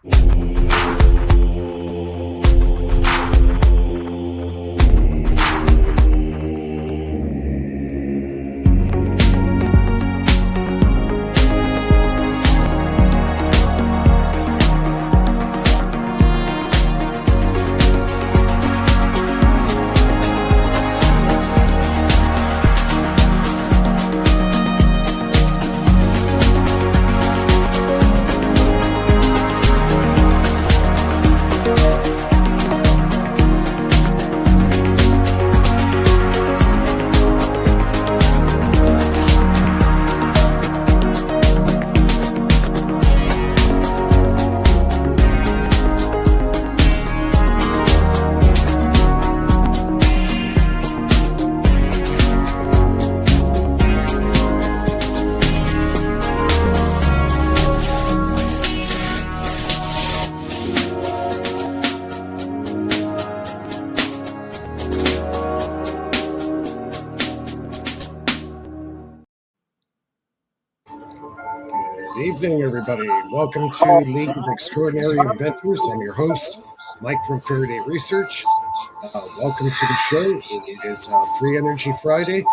Good evening, everybody. Welcome to League of Extraordinary Inventors. I'm your host, Mike from Faraday Research. Welcome to the show. It is Free Energy Friday.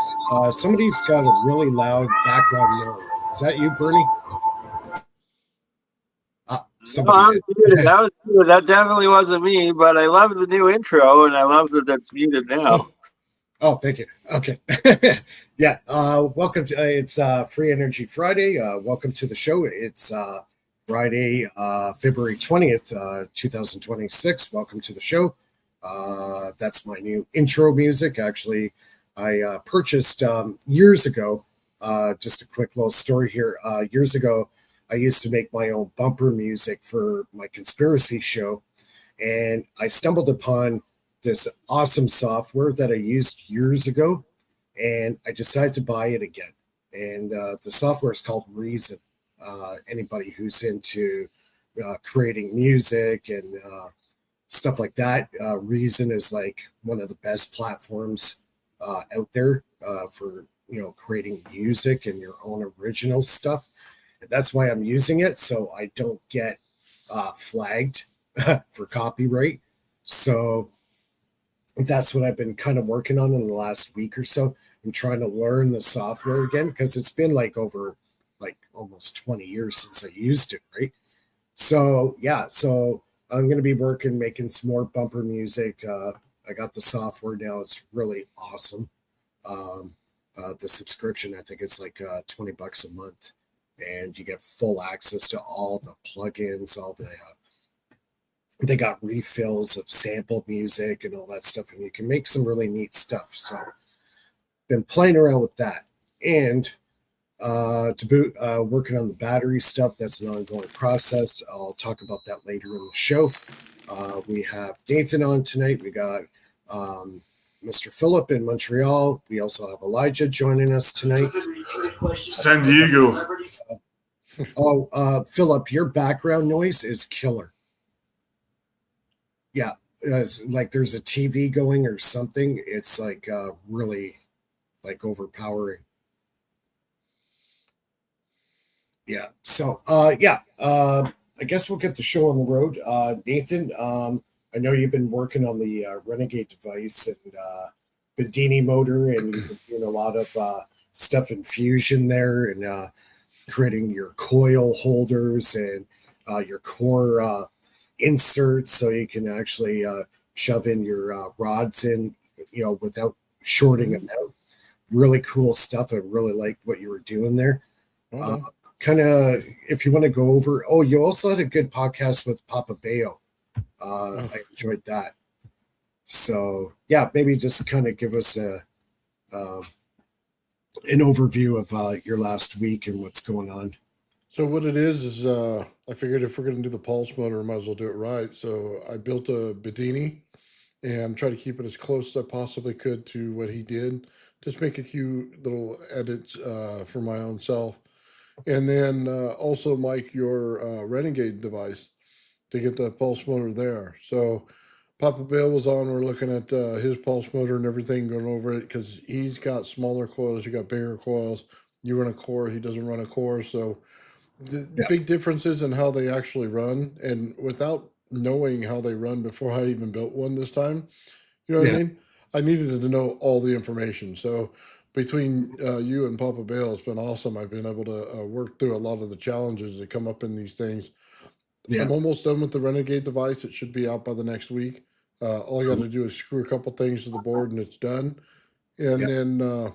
Somebody's got a really loud background noise. Is that you, Bernie? Somebody did. That was good. That definitely wasn't me, but I love the new intro, and I love that that's muted now. Oh, thank you. Okay. Yeah. Welcome to it's Free Energy Friday. Welcome to the show. It's Friday, February 20th, 2026. Welcome to the show. That's my new intro music. Actually, I purchased years ago. Just a quick little story here. Years ago, I used to make my own bumper music for my conspiracy show, and I stumbled upon this awesome software that I used years ago, and I decided to buy it again. And the software is called Reason. Anybody who's into creating music and stuff like that, Reason is like one of the best platforms out there for creating music and your own original stuff. And that's why I'm using it, so I don't get flagged for copyright. So that's what I've been kind of working on in the last week or so. I'm trying to learn the software again because it's been over almost 20 years since I used it, right? So yeah, so I'm going to be making some more bumper music. I got the software now. It's really awesome. The subscription, I think it's like $20 a month, and you get full access to all the plugins, all the they got refills of sample music and all that stuff, and you can make some really neat stuff. So been playing around with that. And to boot, working on the battery stuff. That's an ongoing process. I'll talk about that later in the show. We have Nathan on tonight. We got Mr. Philip in Montreal. We also have Elijah joining us tonight. San Diego. Philip, your background noise is killer. Yeah, like there's a TV going or something. It's really overpowering. Yeah. So I guess we'll get the show on the road. Nathan, I know you've been working on the Renegade device and Bedini motor, and you've been doing a lot of stuff in Fusion there, and creating your coil holders and your core inserts, so you can actually shove in your rods in, without shorting them out. Really cool stuff. I really like what you were doing there. Kind of, if you want to go over. Oh, you also had a good podcast with Papa Bayo. I enjoyed that. So yeah, maybe just kind of give us an overview of your last week and what's going on. So what it is I figured if we're going to do the pulse motor, I might as well do it right. So I built a Bedini and tried to keep it as close as I possibly could to what he did. Just make a few little edits for my own self. And then also, Mike, your Renegade device to get the pulse motor there. So Papa Bill was on. We're looking at his pulse motor and everything, going over it, because he's got smaller coils. You got bigger coils. You run a core. He doesn't run a core. So The Yeah. big differences in how they actually run, and without knowing how they run before I even built one this time, you know what I Yeah. mean? I needed to know all the information. So between you and Papa Bale, it's been awesome. I've been able to work through a lot of the challenges that come up in these things. Yeah. I'm almost done with the Renegade device. It should be out by the next week. All I got to do is screw a couple things to the board and it's done. And Yeah. then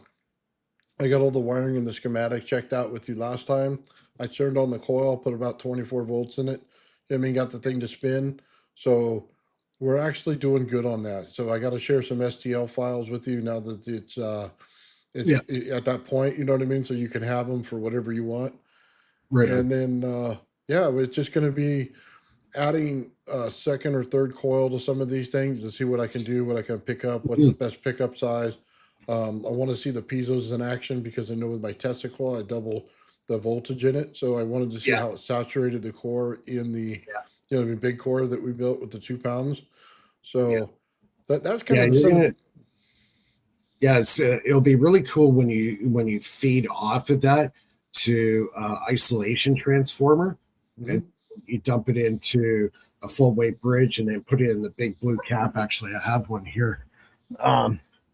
I got all the wiring and the schematic checked out with you last time. I turned on the coil, put about 24 volts in it. I mean, got the thing to spin. So we're actually doing good on that. So I got to share some STL files with you now that Yeah. at that point. You know what I mean? So you can have them for whatever you want. Right on. And then yeah, it's just going to be adding a second or third coil to some of these things to see what I can do, what I can pick up, what's the best pickup size. I want to see the piezo's in action because I know with my testicle, I double the voltage in it. So I wanted to see Yeah. how it saturated the core in the, Yeah. the big core that we built with the 2 pounds. Yeah. So that's kind Yeah. of You're some of gonna. Yeah. It'll be really cool when you feed off of that to isolation transformer, and Mhm. you dump it into a full weight bridge, and then put it in the big blue cap. Actually, I have one here.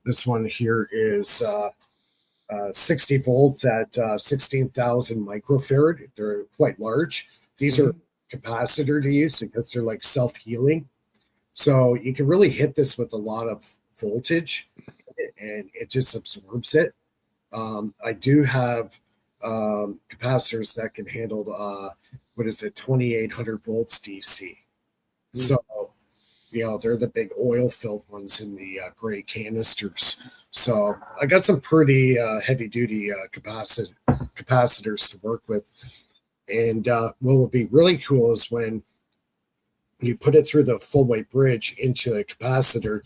This one here is 60 volts at 16,000 microfarad. They're quite large. These are Mhm. capacitor to use because they're like self-healing. So you can really hit this with a lot of voltage and it just absorbs it. I do have capacitors that can handle, what is it, 2,800 volts DC. So, they're the big oil filled ones in the gray canisters. So I got some pretty heavy duty capacitors to work with. And what will be really cool is when you put it through the full weight bridge into a capacitor,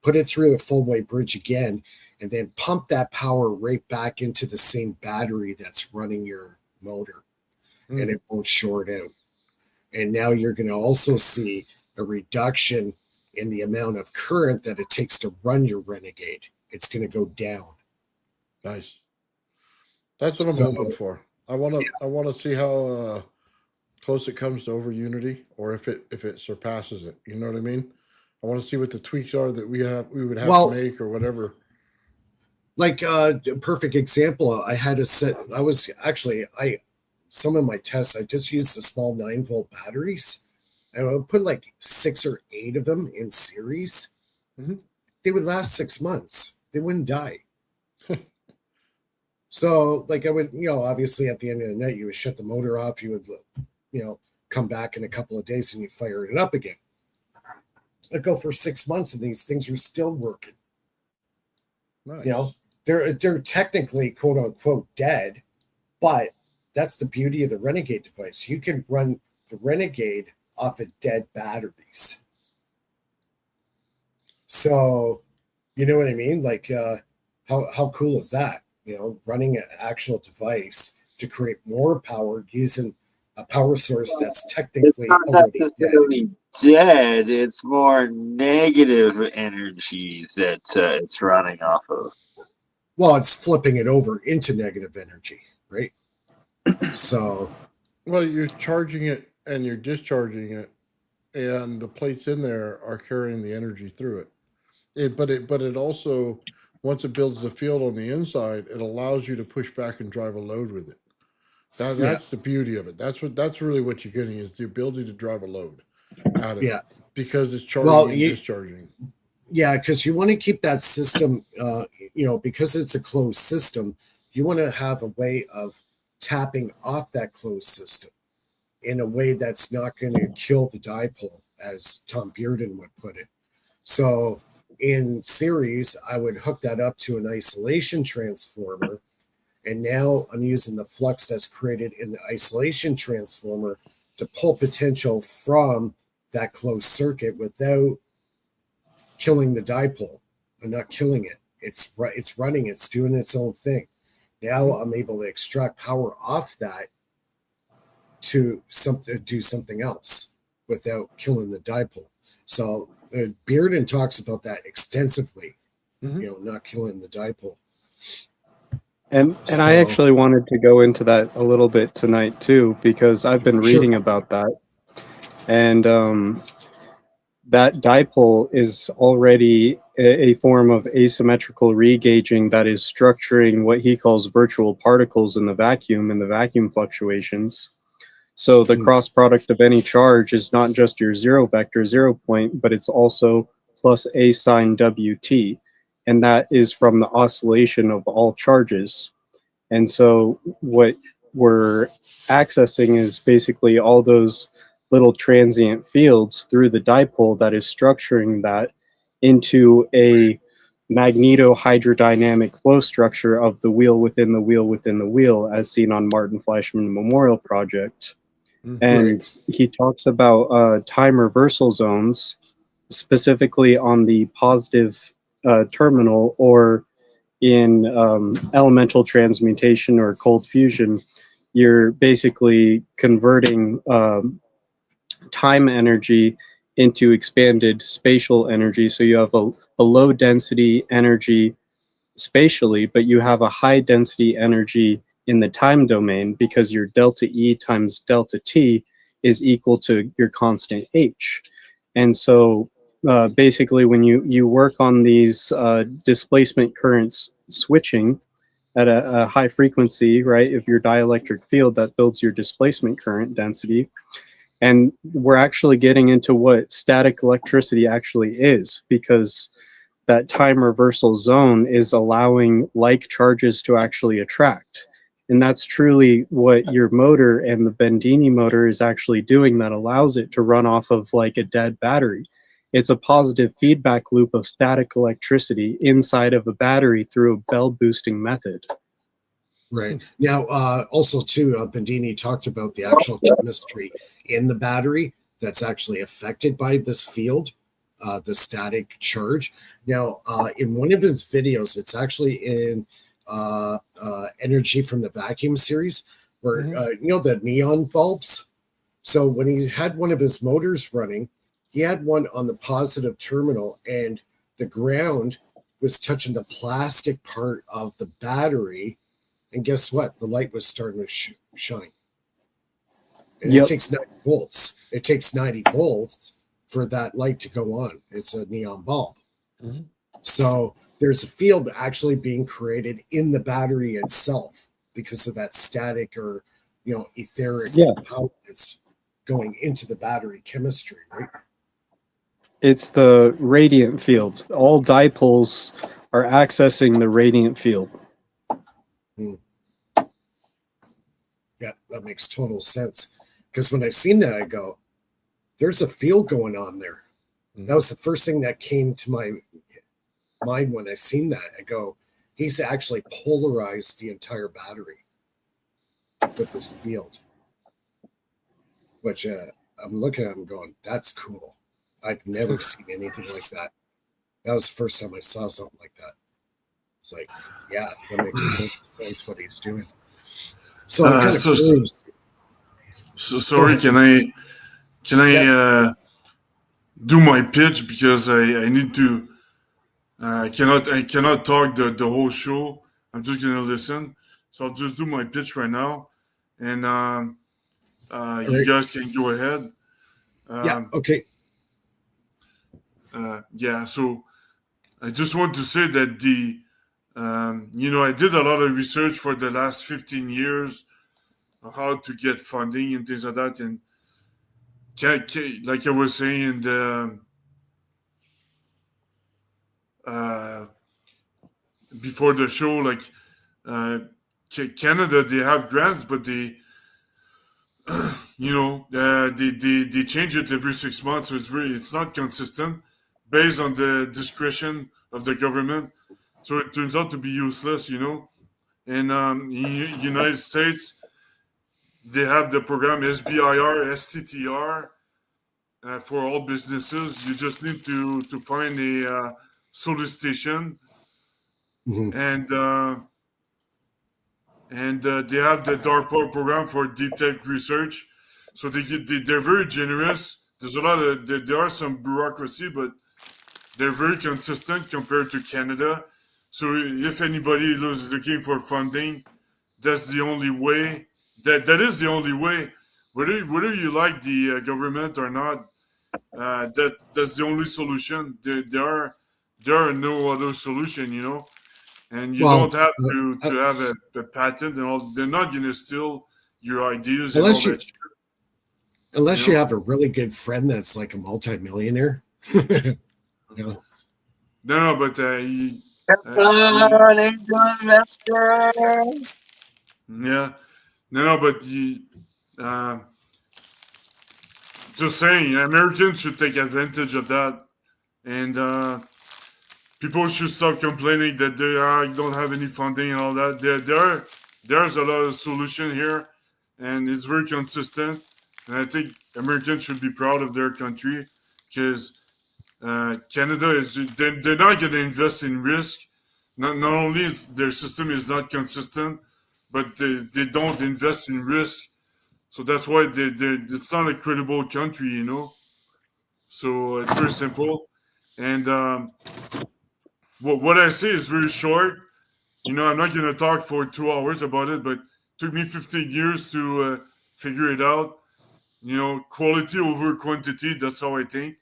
put it through the full weight bridge again, and then pump that power right back into the same battery that's running your motor, and Mm. it won't short out. And now you're going to also see a reduction in the amount of current that it takes to run your Renegade. It's going to go down. Nice. That's what I'm So, hoping for. I want to see how close it comes to over Unity, or if it surpasses it. You know what I mean? I want to see what the tweaks are that we would have to well, make or whatever. like a perfect example, I had a set. I was actually, some of my tests, I just used the small 9-volt batteries. And I would put like 6 or 8 of them in series. Hmm. They would last 6 months. They wouldn't die. So, like, I would, obviously at the end of the night, you would shut the motor off. You would, come back in a couple of days and you fire it up again. I'd go for 6 months and these things are still working. Nice. They're technically quote unquote dead, but that's the beauty of the Renegade device. You can run the Renegade off of dead batteries. So, you know what I mean? Like, how cool is that? Running an actual device to create more power using a power source that's It's technically not already dead. necessarily dead. It's more negative energy that it's running off of. Well, it's flipping it over into negative energy, right? So, Well, you're charging it and you're discharging it, and the plates in there are carrying the energy through it. But it also, once it builds the field on the inside, it allows you to push back and drive a load with it. yeah, That's the beauty of it. That's really what you're getting is the ability to drive a load out of it yeah. because it's charging Well, and discharging. yeah, because you want to keep that system, because it's a closed system, you want to have a way of tapping off that closed system in a way that's not going to kill the dipole, as Tom Bearden would put it. So in series, I would hook that up to an isolation transformer. And now I'm using the flux that's created in the isolation transformer to pull potential from that closed circuit without killing the dipole. I'm not killing it. It's running. It's doing its own thing. Now I'm able to extract power off that to do something else without killing the dipole. So Bearden talks about that extensively. Hmm. Not killing the dipole. And I So actually wanted to go into that a little bit tonight too, because I've been sure. reading about that, and that dipole is already a form of asymmetrical regauging that is structuring what he calls virtual particles in the vacuum fluctuations. So the Mm, cross product of any charge is not just your zero vector, 0 point, but it's also plus a sine wt, and that is from the oscillation of all charges. And so what we're accessing is basically all those little transient fields through the dipole that is structuring that into a magneto-hydrodynamic flow structure of the wheel within the wheel within the wheel, as seen on Martin Fleischmann Memorial Project. right. And he talks about time reversal zones, specifically on the positive terminal, or in elemental transmutation or cold fusion, you're basically converting time energy into expanded spatial energy. So you have a low density energy spatially, but you have a high density energy in the time domain, because your delta E times delta T is equal to your constant H. And so basically, when you work on these displacement currents switching at a high frequency, right, of your dielectric field, that builds your displacement current density. And we're actually getting into what static electricity actually is, because that time reversal zone is allowing like charges to actually attract. And that's truly what your motor and the Bendini motor is actually doing, that allows it to run off of like a dead battery. It's a positive feedback loop of static electricity inside of a battery through a bell boosting method. Right. Now, also too, Bandini talked about the actual chemistry in the battery that's actually affected by this field, the static charge. Now, in one of his videos, it's actually in Energy from the Vacuum series, where, the neon bulbs. So when he had one of his motors running, he had one on the positive terminal, and the ground was touching the plastic part of the battery. And guess what? The light was starting to shine. And it Yep. takes 90 volts. It takes 90 volts for that light to go on. It's a neon bulb. Mhm. So there's a field actually being created in the battery itself because of that static or, etheric Yeah. power that's going into the battery chemistry, right? It's the radiant fields. All dipoles are accessing the radiant field. Yeah, that makes total sense. Because when I seen that, I go, there's a field going on there. That was the first thing that came to my mind when I seen that. I go, he's actually polarized the entire battery with this field, which I'm looking at him going, that's cool. I've never seen anything like that. That was the first time I saw something like that. It's like, yeah, that makes total sense what he's doing. So I'm kind of So, curious. so Go sorry, ahead. can I Yeah. do my pitch, because I need to. I cannot talk the whole show. I'm just gonna listen. So I'll just do my pitch right now, and All you right. guys can go ahead. Yeah. Um, Okay. yeah. So I just want to say that I did a lot of research for the last 15 years on how to get funding and things like that, and like I was saying, uh, before the show, like uh, Canada, they have grants, but they change it every 6 months, so it's not consistent, based on the discretion of the government. So it turns out to be useless. And in United States, they have the program SBIR, STTR, for all businesses. You just need to find a solicitation, Mhm. and they have the DARPA program for deep tech research. So they're very generous. There's a lot there are some bureaucracy, but they're very consistent compared to Canada. So if anybody is looking for funding, that's the only way. That is the only way. Whether you like the government or not, that's the only solution. There are no other solution, you know. And you don't Well, have uh, to uh, have a patent and all. They're not gonna steal your ideas and all unless that you shit, you unless you know. have a really good friend that's like a multimillionaire. you know. No, but An angel investor. yeah, no, but uh, just saying, Americans should take advantage of that, and people should stop complaining that they don't have any funding and all that. There's a lot of solution here, and it's very consistent. And I think Americans should be proud of their country because Canada is they're not going to invest in risk. Not only is their system is not consistent, but they don't invest in risk. So that's why it's not a credible country, you know. So it's very simple, and what I say is very short. You know, I'm not going to talk for 2 hours about it, but it took me 15 years to figure it out. You know, quality over quantity. That's how I think,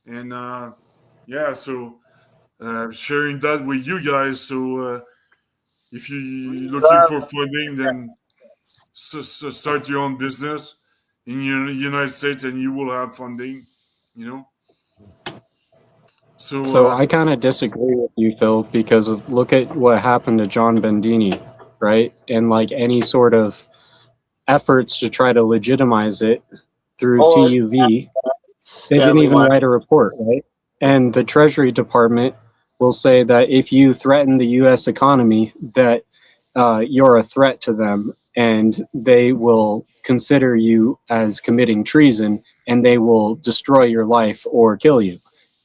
and yeah. So sharing that with you guys. So if you're looking for funding, then start your own business in the United States, and you will have funding. You know. So So I kind of disagree with you, Phil, because look at what happened to John Bendini, right? And like any sort of efforts to try to legitimize it through Oh, TUV, they didn't Stanley even Wine. write a report, right? And the Treasury Department will say that if you threaten the U.S. economy, that you're a threat to them, and they will consider you as committing treason, and they will destroy your life or kill you.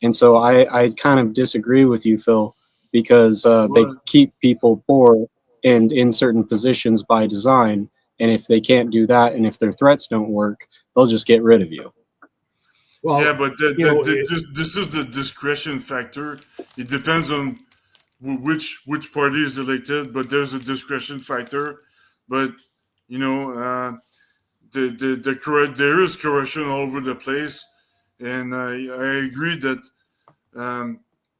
And so I kind of disagree with you, Phil, because they what? keep people poor and in certain positions by design. And if they can't do that, and if their threats don't work, they'll just get rid of you. Yeah, Well, but you know, this is the discretion factor. It depends on which party is elected, but there's a discretion factor. But you know, the correct there is corruption all over the place, and I agree that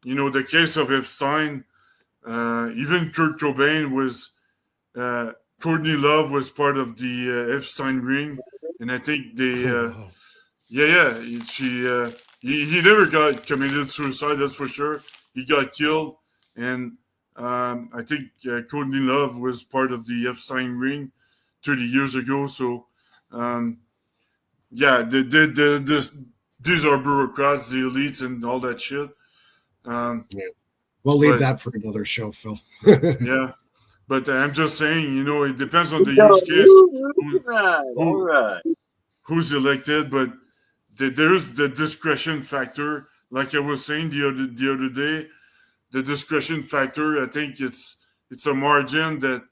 you know the case of Epstein, even Kurt Cobain was Courtney Love was part of the Epstein ring, and I think they. Oh wow. Yeah, he never got committed suicide. That's for sure. He got killed, and I think Courtney Love was part of the Epstein ring 30 years ago. So, um, yeah, these are bureaucrats, the elites, and all that shit. Um, yeah, we'll leave but that for another show, Phil. yeah, but I'm just saying, you know, it depends on the use case, who, All who right. who's elected, but there is the discretion factor. Like I was saying the other day, the discretion factor. I think it's a margin that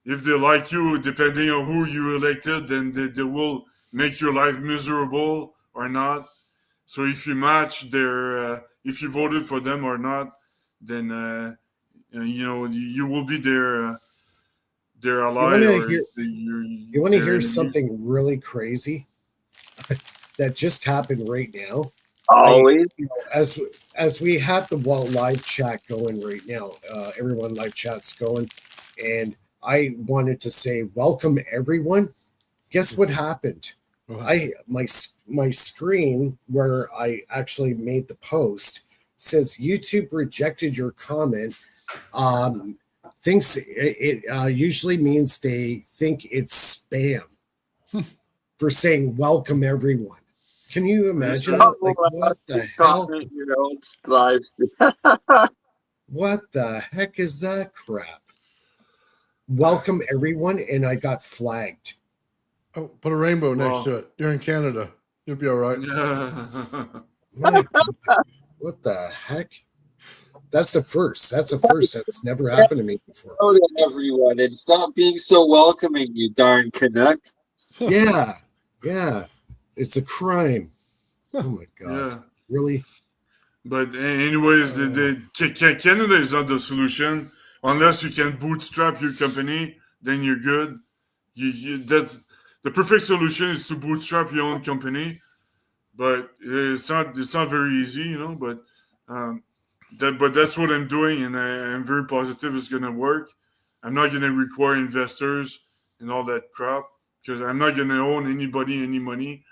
if they like you, depending on who you elected, then they will make your life miserable or not. So if you match their, if you voted for them or not, then you know you will be their You ally want to or hear? You want to their hear enemy. something really crazy that just happened right now? Always. As we have the live chat going right now, everyone live chat's going, and I wanted to say welcome everyone. Guess what happened? Wow. My screen where I actually made the post says YouTube rejected your comment. Um, thinks it usually means they think it's spam for saying welcome everyone. Can you It's imagine a, that? Not Like, allowed what the to hell? comment your own live stream. What the heck is that crap? Welcome everyone, and I got flagged. Oh, put a rainbow next well, to it. You're in Canada. You'll be all right. yeah. My God, what the heck? That's the first. That's a first. That's never happened to me before. Hello to everyone, and stop being so welcoming, you darn Canuck. Yeah, yeah. It's a crime. Oh my God. Yeah. Really? But anyways, Canada is not the solution unless you can bootstrap your company. Then you're good. That's the perfect solution is to bootstrap your own company, but it's not very easy, But um, that's what I'm doing, and I'm very positive it's gonna work. I'm not gonna require investors and all that crap because I'm not gonna own anybody any money.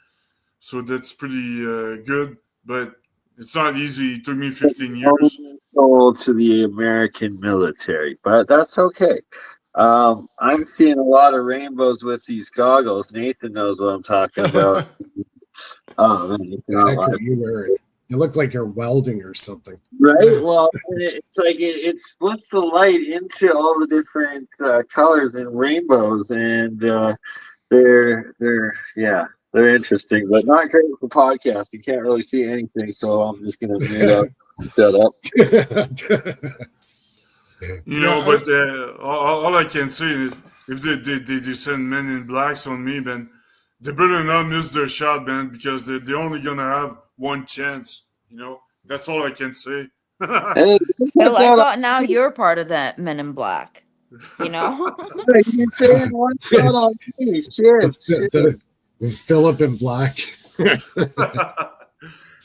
So that's pretty good, but it's not easy. It took me 15 years. Sold to the American military, but that's okay. I'm seeing a lot of rainbows with these goggles. Nathan knows what I'm talking about. Oh man, What it's the not heck are like you wearing? You look like you're welding or something. right. Well, and it's like it splits the light into all the different colors and rainbows, and yeah, they're interesting, but not great for podcast. You can't really see anything, so I'm just gonna mute up, shut up. Yeah, But all I can say is if they send men in blacks on me, then they better not miss their shot, man, because they're only gonna have one chance. That's all I can say. Hey, you put Phil, I that thought now you're part of that Men in Black. You know? on. You saying one shot on me? Shit. Philip in black.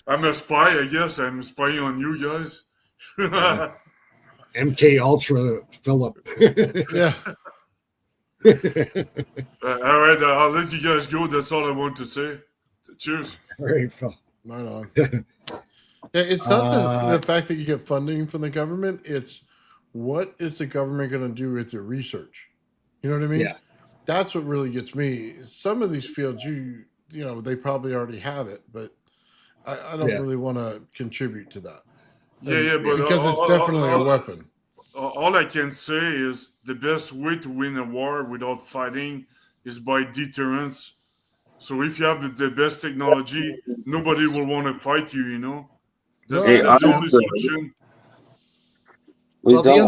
I'm a spy, I guess. I'm spying on you guys. MK Ultra Philip. yeah. All right, I'll let you guys go. That's all I want to say. Cheers. All right, Phil. Right on. Yeah, it's not the Uh, fact that you get funding from the government. It's what is the government going to do with your research? You know what I mean? Yeah. That's what really gets me. Some of these fields, they probably already have it, but I don't Yeah. really want to contribute to that. Yeah, but Because it's definitely a weapon. all I can say is the best way to win a war without fighting is by deterrence. So if you have the best technology, nobody will want to fight you. That's, No, Hey, that's the yeah. only solution. we Well, don't. the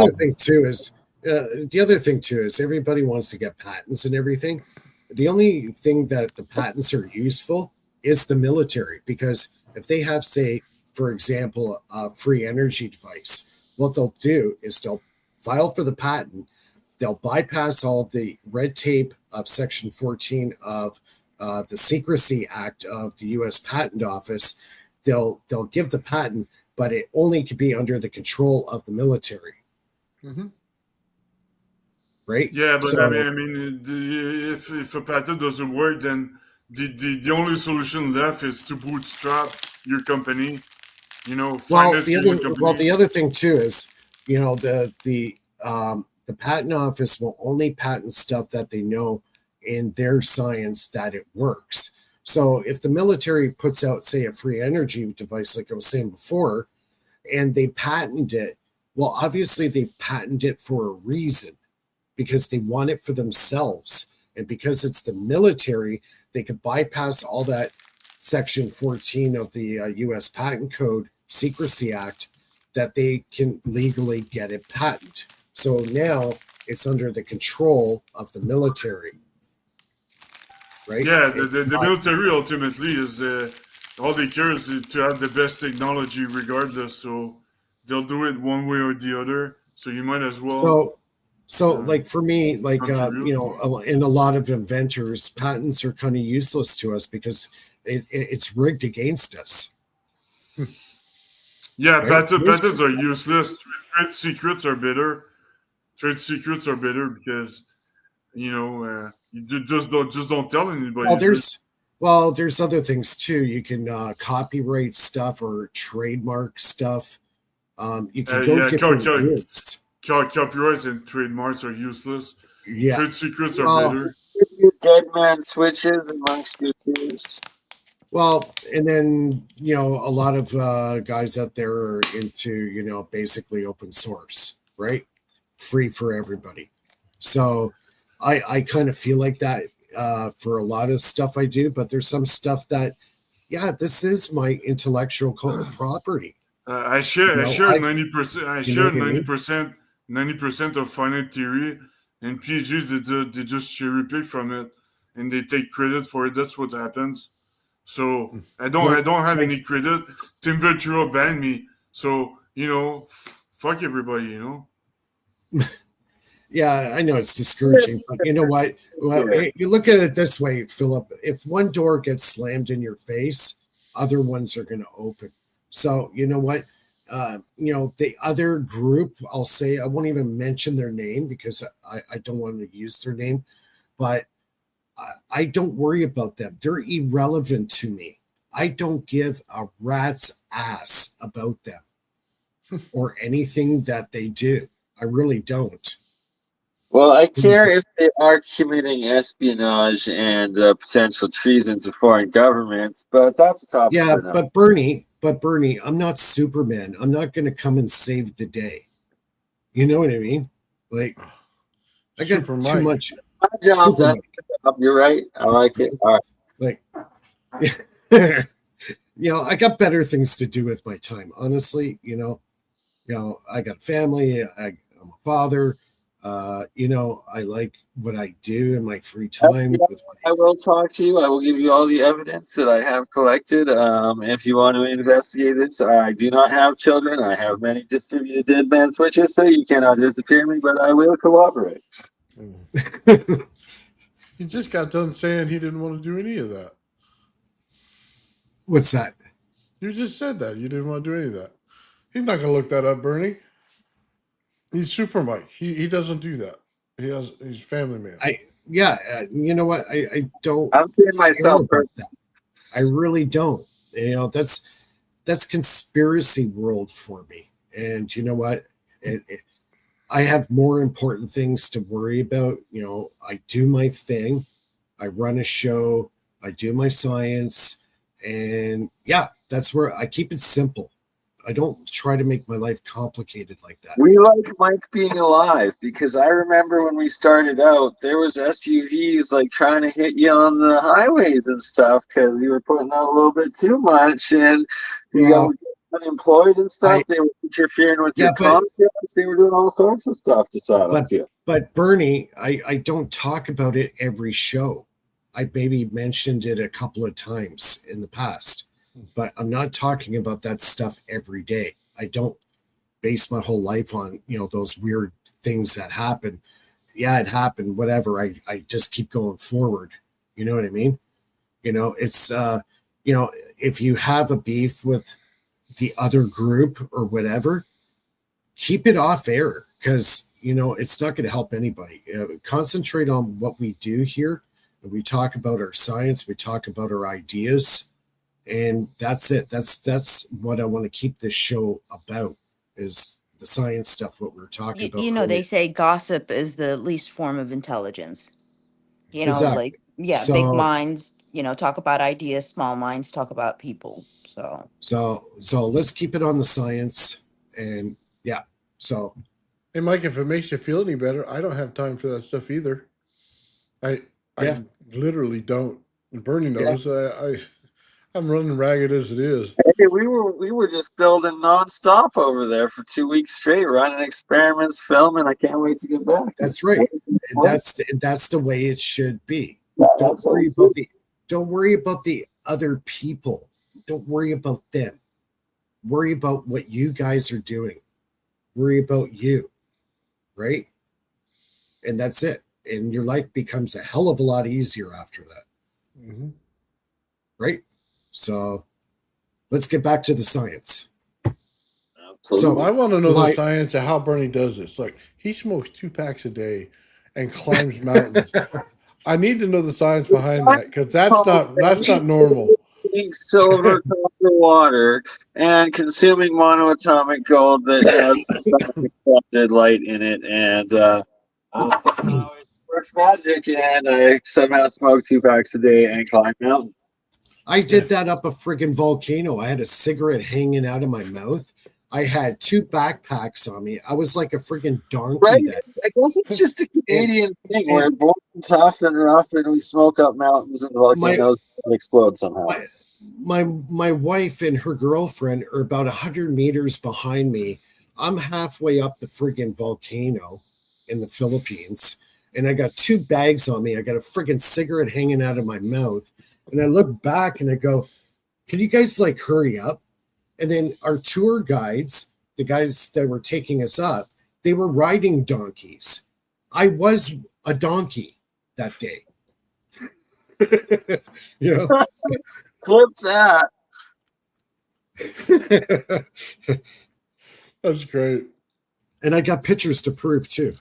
other thing too is everybody wants to get patents and everything. The only thing that the patents are useful is the military, because if they have, say, for example, a free energy device, what they'll do is they'll file for the patent. They'll bypass all the red tape of Section 14 of the Secrecy Act of the U.S. Patent Office. They'll give the patent, but it only could be under the control of the military, Mm-hmm. right? Yeah, but So, if a patent doesn't work, then the only solution left is to bootstrap your company. Finance your own company. the other thing too is, the patent office will only patent stuff that they know in their science that it works. So if the military puts out, say, a free energy device, like I was saying before, and they patent it, well, obviously they've patented it for a reason, because they want it for themselves. And because it's the military, they could bypass all that Section 14 of the U.S. Patent Code Secrecy Act, that they can legally get a patent. So now it's under the control of the military, right? Yeah, the military ultimately is all they care is to have the best technology regardless. So they'll do it one way or the other. So you might as well So uh, like for me, contribute. in a lot of inventors, patents are kind of useless to us because it's rigged against us. Yeah, Right? patents are useless. Trade secrets are better. Trade secrets are better because you just don't tell anybody. There's other things too. You can copyright stuff or trademark stuff. You can go Yeah, different routes. copyrights and trademarks are useless. Yeah. Trade secrets are Well, better. Dead man switches amongst your peers. Well, and then a lot of guys out there are into basically open source, right? Free for everybody. So I kind of feel like that for a lot of stuff I do, but there's some stuff that, yeah, this is my intellectual property. I share You I know, share I 90%. I you know share what I mean? 90% of finite theory, and PhDs they just cherry pick from it, and they take credit for it. That's what happens. So I don't have any credit. Team Ventura banned me. So, fuck everybody, Yeah, I know it's discouraging, but you know what? Well, you look at it this way, Philip. If one door gets slammed in your face, other ones are going to open. So you know what? The other group, I'll say, I won't even mention their name because I don't want to use their name, but I don't worry about them. They're irrelevant to me. I don't give a rat's ass about them or anything that they do. I really don't. Well, I care if they are committing espionage and potential treason to foreign governments, but that's a topic Yeah, for now. but Bernie, I'm not Superman. I'm not going to come and save the day. You know what I mean? Like, I got Super too Mike. much. My job, Super that's Mike. my job. You're right. I like it. All right. Like, I got better things to do with my time. Honestly, I got a family. I'm a father. I like what I do in my free time. I will talk to you. I will give you all the evidence that I have collected. If you want to investigate this, I do not have children. I have many distributed dead man switches, so you cannot disappear me, but I will cooperate. He just got done saying he didn't want to do any of that. What's that? You just said that. You didn't want to do any of that. He's not going to look that up, Bernie. He's Super Mike. He doesn't do that. He's family man. You know what? I don't I'm saying care myself. about that. I really don't. That's conspiracy world for me. And you know what? I have more important things to worry about. I do my thing. I run a show. I do my science. And yeah, that's where I keep it simple. I don't try to make my life complicated like that. We like Mike being alive because I remember when we started out, there was SUVs like trying to hit you on the highways and stuff because you were putting out a little bit too much and you got unemployed and stuff. They were interfering with your contracts. They were doing all sorts of stuff to silence you. But Bernie, I don't talk about it every show. I maybe mentioned it a couple of times in the past. But I'm not talking about that stuff every day. I don't base my whole life on, those weird things that happen. Yeah, it happened, whatever. I just keep going forward. You know what I mean? It's, if you have a beef with the other group or whatever, keep it off air because, it's not going to help anybody. Concentrate on what we do here. We talk about our science. We talk about our ideas. And that's it. That's what I want to keep this show about is the science stuff, what we're talking about. They say gossip is the least form of intelligence. Exactly. Big minds, talk about ideas, small minds talk about people. So let's keep it on the science. And yeah. So hey Mike, if it makes you feel any better, I don't have time for that stuff either. I literally don't. And Bernie knows I'm running ragged as it is. Hey, we were just building nonstop over there for 2 weeks straight, running experiments, filming. I can't wait to get back. That's right. And that's the way it should be. Don't worry about the other people. Don't worry about them. Worry about what you guys are doing. Worry about you. Right? And that's it. And your life becomes a hell of a lot easier after that. Mm-hmm. Right? So let's get back to the science. So I want to know the science of how Bernie does this. Like he smokes 2 packs a day and climbs mountains. I need to know the science behind that because that's not normal. Silver copper water and consuming monoatomic gold that has reflected light in it, and somehow it works magic, and I somehow smoke 2 packs a day and climb mountains. I did that up a friggin' volcano. I had a cigarette hanging out of my mouth. I had 2 backpacks on me. I was like a friggin' donkey. Right? I guess it's just a Canadian thing. We're born tough and rough, and we smoke up mountains and volcanoes that explode somehow. My wife and her girlfriend are about 100 meters behind me. I'm halfway up the friggin' volcano in the Philippines, and I got 2 bags on me. I got a friggin' cigarette hanging out of my mouth. And I look back and I go, can you guys like hurry up? And then our tour guides, the guys that were taking us up, they were riding donkeys. I was a donkey that day. You know? Clip that. That's great. And I got pictures to prove too.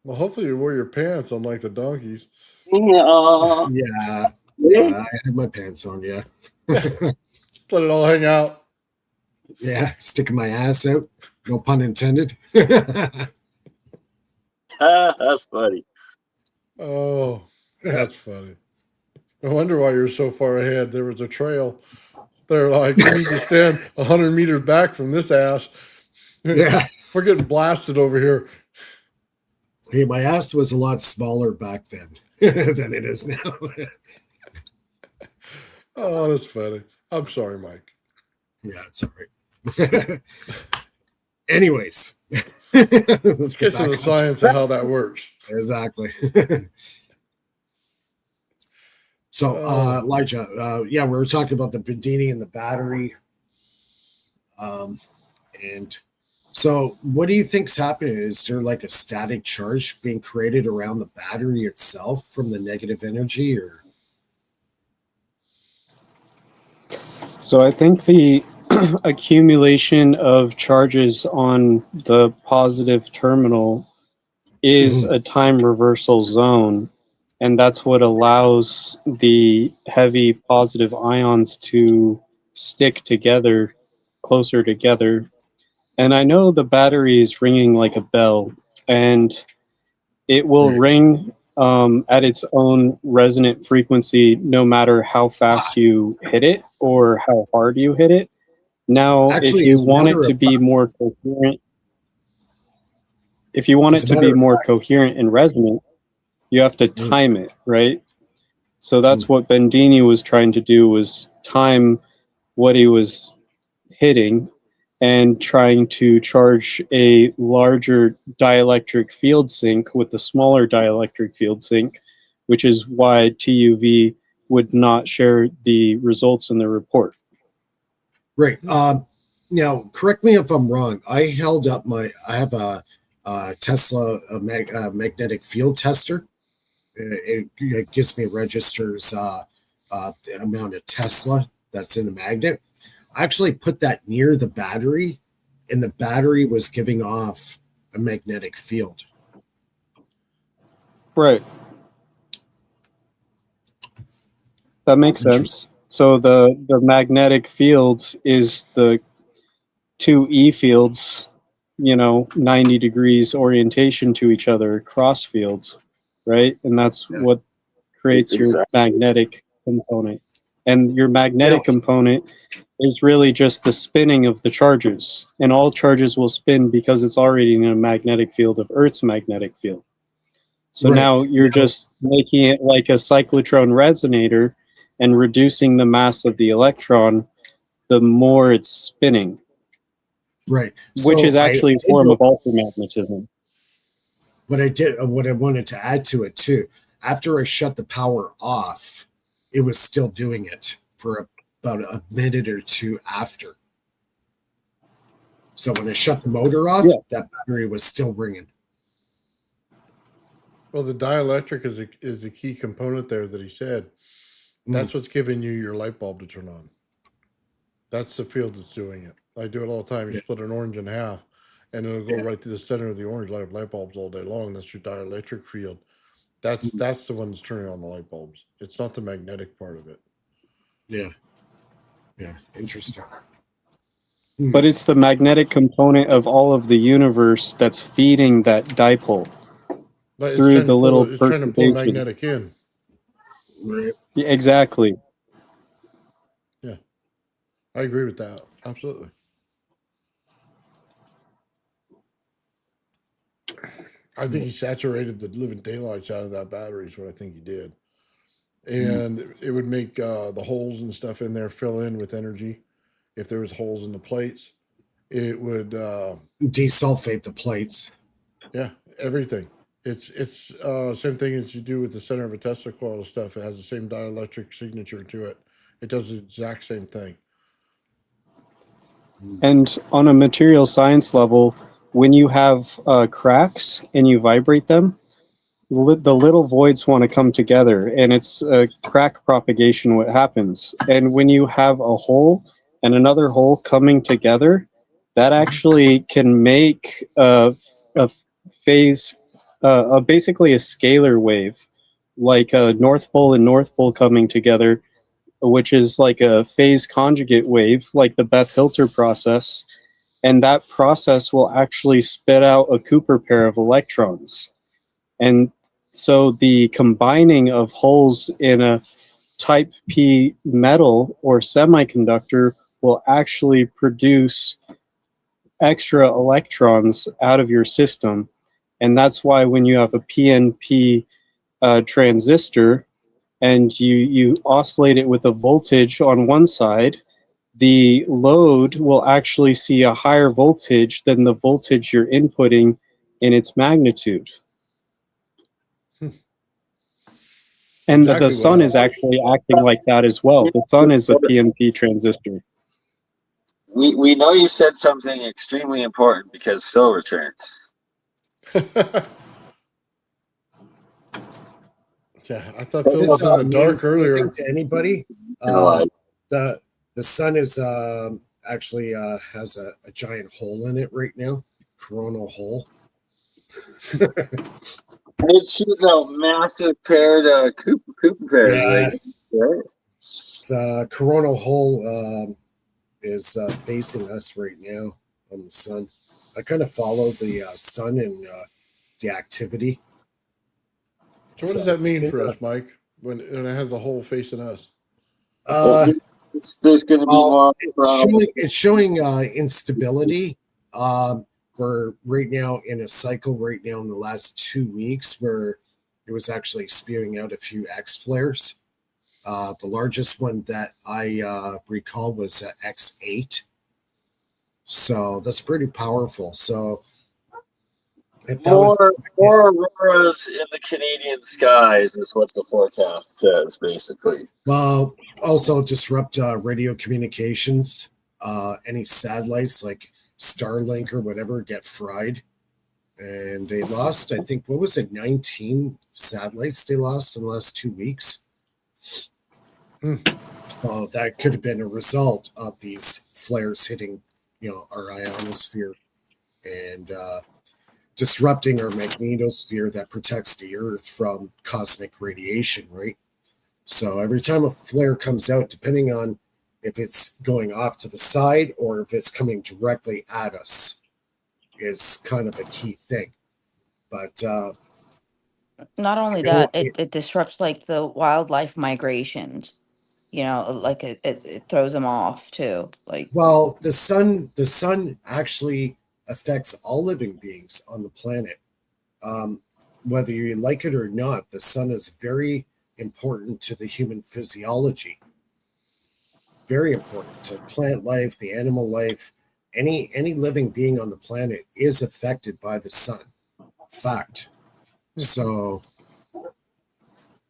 Well, hopefully you wore your pants, unlike the donkeys. Yeah. I had my pants on, yeah. Just let it all hang out. Yeah, sticking my ass out. No pun intended. That's funny. Oh, that's funny. No wonder why you're so far ahead. There was a trail. They're like, we need to stand 100 meters back from this ass. Yeah. We're getting blasted over here. Hey, my ass was a lot smaller back then than it is now. Oh, that's funny. I'm sorry, Mike. Yeah, it's all right. Anyways, Let's get to the science of how that works. Exactly. So, Elijah, yeah, we were talking about the Bedini and the battery. And so, what do you think's happening? Is there like a static charge being created around the battery itself from the negative energy, or? So I think the accumulation of charges on the positive terminal is a time reversal zone, and that's what allows the heavy positive ions to stick together, closer together. And I know the battery is ringing like a bell, and it will ring at its own resonant frequency no matter how fast you hit it or how hard you hit it. Now, Actually, if you as a want matter it to of be fact- more coherent, if you want As it a to be matter of more fact- coherent and resonant, you have to time it, right? So that's what Bendini was trying to do, was time what he was hitting and trying to charge a larger dielectric field sink with a smaller dielectric field sink, which is why TUV would not share the results in the report. Right. Now, correct me if I'm wrong. I have a Tesla magnetic field tester. It gives me registers the amount of Tesla that's in the magnet. I actually put that near the battery, and the battery was giving off a magnetic field. Right. That makes sense. So the magnetic field is the two E fields, 90 degrees orientation to each other, cross fields, right? And that's what creates your magnetic component. And your magnetic component is really just the spinning of the charges. And all charges will spin because it's already in a magnetic field of Earth's magnetic field. So now you're just making it like a cyclotron resonator and reducing the mass of the electron the more it's spinning. Right. Which is actually a form of ultramagnetism. What I wanted to add to it too, after I shut the power off, it was still doing it for about a minute or two after. So when I shut the motor off, that battery was still ringing. Well, the dielectric is a key component there that he said. That's what's giving you your light bulb to turn on. That's the field that's doing it. I do it all the time. You split an orange in half, and it'll go right through the center of the orange, light up light bulbs all day long. That's your dielectric field. That's the one that's turning on the light bulbs. It's not the magnetic part of it. Yeah. Interesting. But it's the magnetic component of all of the universe that's feeding that dipole through the little It's trying to pull magnetic in. Right. Yeah, exactly. Yeah, I agree with that. Absolutely. I think he saturated the living daylights out of that battery is what I think he did. And it would make the holes and stuff in there fill in with energy. If there was holes in the plates, it would desulfate the plates. Yeah, everything. It's same thing as you do with the center of a Tesla coil stuff. It has the same dielectric signature to it. It does the exact same thing. And on a material science level, when you have cracks and you vibrate them, the little voids want to come together, and it's crack propagation what happens. And when you have a hole and another hole coming together, that actually can make a phase, basically a scalar wave, like a North Pole and North Pole coming together, which is like a phase conjugate wave, like the Bethe-Hilter process. And that process will actually spit out a Cooper pair of electrons. And so the combining of holes in a type P metal or semiconductor will actually produce extra electrons out of your system. And that's why when you have a PNP transistor and you oscillate it with a voltage on one side, the load will actually see a higher voltage than the voltage you're inputting in its magnitude. And the Exactly what sun is happens. actually acting like that as well. The sun is a PNP transistor. We know you said something extremely important because Phil returns. Yeah, I thought Does Phil This was in the dark means anything earlier. to anybody. No, The sun is actually has a giant hole in it right now, coronal hole. It's shooting out massive paired Cooper pairs, Yeah. right? It's coronal hole is facing us right now on the sun. I kind of follow the sun and the activity. So what does that it's mean been, for us, Mike? When it has the hole facing us? There's going to be more problems. it's showing instability. We're right now in a cycle right now in the last 2 weeks where it was actually spewing out a few X flares. The largest one that I recall was X8. So that's pretty powerful. So if that was More auroras in the Canadian skies is what the forecast says, basically. well, also disrupt radio communications. Any satellites like Starlink or whatever get fried. And they lost, I think, what was it, 19 satellites they lost in the last 2 weeks. So that could have been a result of these flares hitting, our ionosphere and disrupting our magnetosphere that protects the Earth from cosmic radiation, right? So every time a flare comes out, depending on if it's going off to the side or if it's coming directly at us, is kind of a key thing. But Not only that, it disrupts like the wildlife migrations. Like it throws them off too. Like, well, the sun actually affects all living beings on the planet. Whether you like it or not, the sun is very important to the human physiology. Very important to plant life, the animal life. Any living being on the planet is affected by the sun. Fact. So,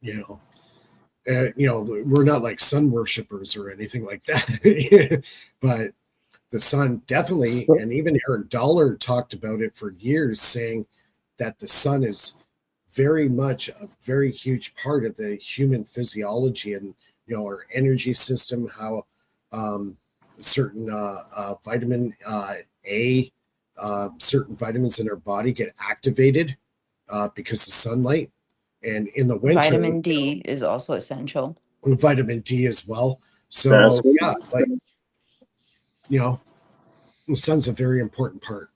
we're not like sun worshippers or anything like that. But the sun definitely, and even Aaron Dollar talked about it for years, saying that the sun is very much a very huge part of the human physiology and our energy system, how certain vitamin A, certain vitamins in our body get activated because of sunlight. And in the winter, vitamin D is also essential. Vitamin D as well. So yeah, like the sun's a very important part.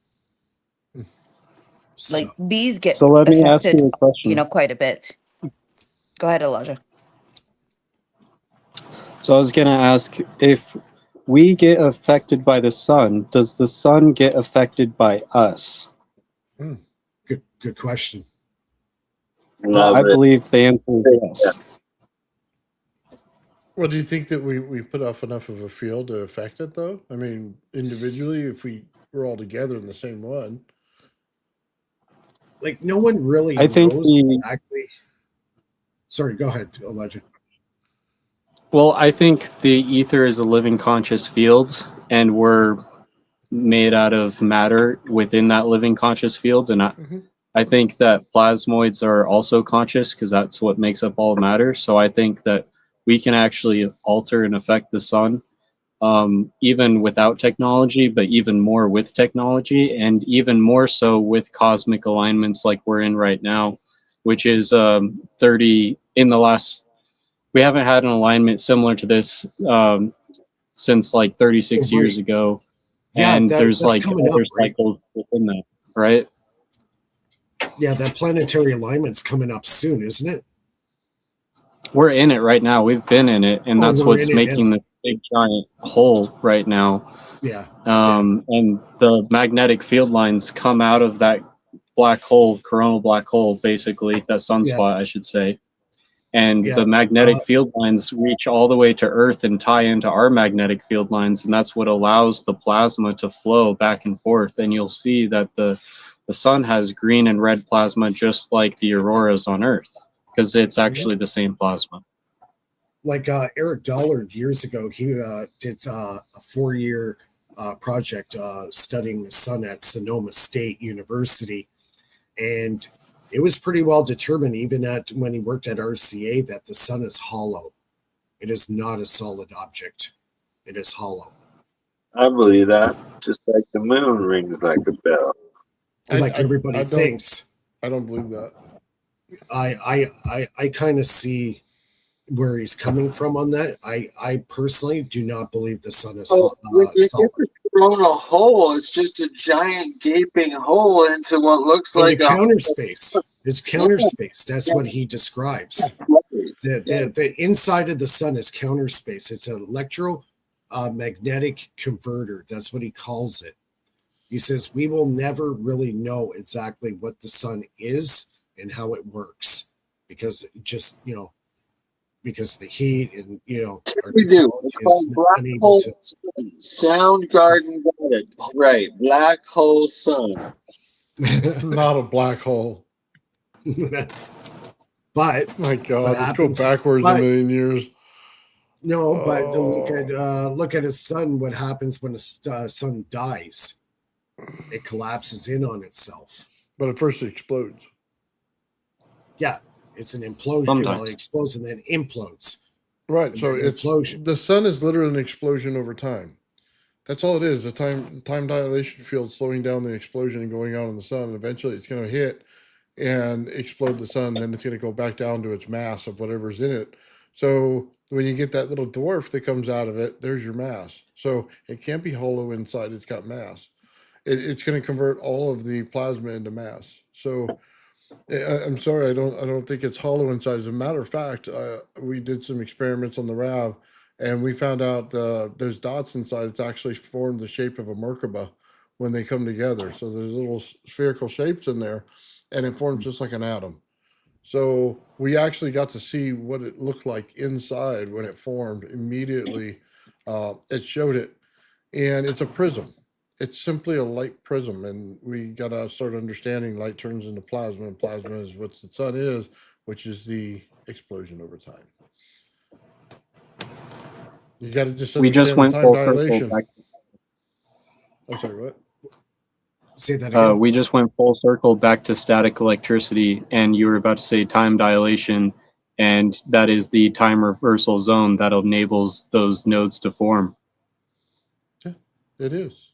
Like bees get So let me ask affected, you a question. quite a bit. Go ahead, Elijah. So I was going to ask, if we get affected by the sun, does the sun get affected by us? Good question. I believe the answer is yes. Well, do you think that we put off enough of a field to affect it, though? I mean, individually, if we were all together in the same one. like no one really I think knows the exactly. Sorry, go ahead, Legend. well, I think the ether is a living conscious field, and we're made out of matter within that living conscious field, and Hmm. I think that plasmoids are also conscious because that's what makes up all matter. So I think that we can actually alter and affect the sun, even without technology, but even more with technology, and even more so with cosmic alignments like we're in right now, which is 30 in the last. We haven't had an alignment similar to this since like 36 Oh, years right. ago, Yeah, and there's that's like coming other up, right? cycles within that, right? Yeah, that planetary alignment's coming up soon, isn't it? We're in it right now. We've been in it, and Oh, that's we're in what's it now. making this big giant hole right now. Yeah, yeah, And the magnetic field lines come out of that black hole, coronal black hole, basically that yeah, sunspot, I should say. And yeah. the magnetic field lines reach all the way to Earth and tie into our magnetic field lines, and that's what allows the plasma to flow back and forth. And you'll see that the sun has green and red plasma just like the auroras on Earth, because it's actually the same plasma. Like Eric Dollard years ago, he did a 4-year project studying the sun at Sonoma State University, and it was pretty well determined, even at when he worked at RCA, that the sun is hollow. It is not a solid object. It is hollow, I believe that. Just like the moon rings like a bell. like everybody I don't thinks. I don't believe that. I kind of see where he's coming from on that. I personally do not believe the sun is Oh, when you get solid. the coronal hole, it's just a giant gaping hole into what looks In the like a counter space, it's yeah, counter space. That's yeah, what he describes. The, yeah. the inside of the sun is counter space. It's an magnetic converter. That's what he calls it. He says we will never really know exactly what the sun is and how it works because just because the heat and our We do. technology It's is called black unable hole to. sun. Soundgarden got it right. Black hole sun. Not a black hole. But My what God, let's go happens? backwards a But million years. no, but Oh, look at a sun. What happens when a sun dies? It collapses in on itself. but at first it explodes. Yeah, it's an implosion. Well, it Sometimes. explodes and then implodes. Right. And So then it's implosion. the sun is literally an explosion over time. That's all it is. The time dilation field slowing down the explosion and going out in the sun. And eventually it's going to hit and explode the sun. Then it's going to go back down to its mass of whatever's in it. So when you get that little dwarf that comes out of it, there's your mass. So it can't be hollow inside. It's got mass. It's going to convert all of the plasma into mass. So I'm sorry, I don't think it's hollow inside. As a matter of fact, we did some experiments on the RAV, and we found out there's dots inside. It's actually formed the shape of a Merkaba when they come together. So there's little spherical shapes in there, and it forms just like an atom. So we actually got to see what it looked like inside when it formed immediately. It showed it, and it's a prism. It's simply a light prism, and we got to start understanding light turns into plasma, and plasma is what the sun is, which is the explosion over time. You got to just We just understand the went time full circle dilation. back. I'm sorry, what? Say that again. We just went full circle back to static electricity, and you were about to say time dilation, and that is the time reversal zone that enables those nodes to form. Yeah, it is.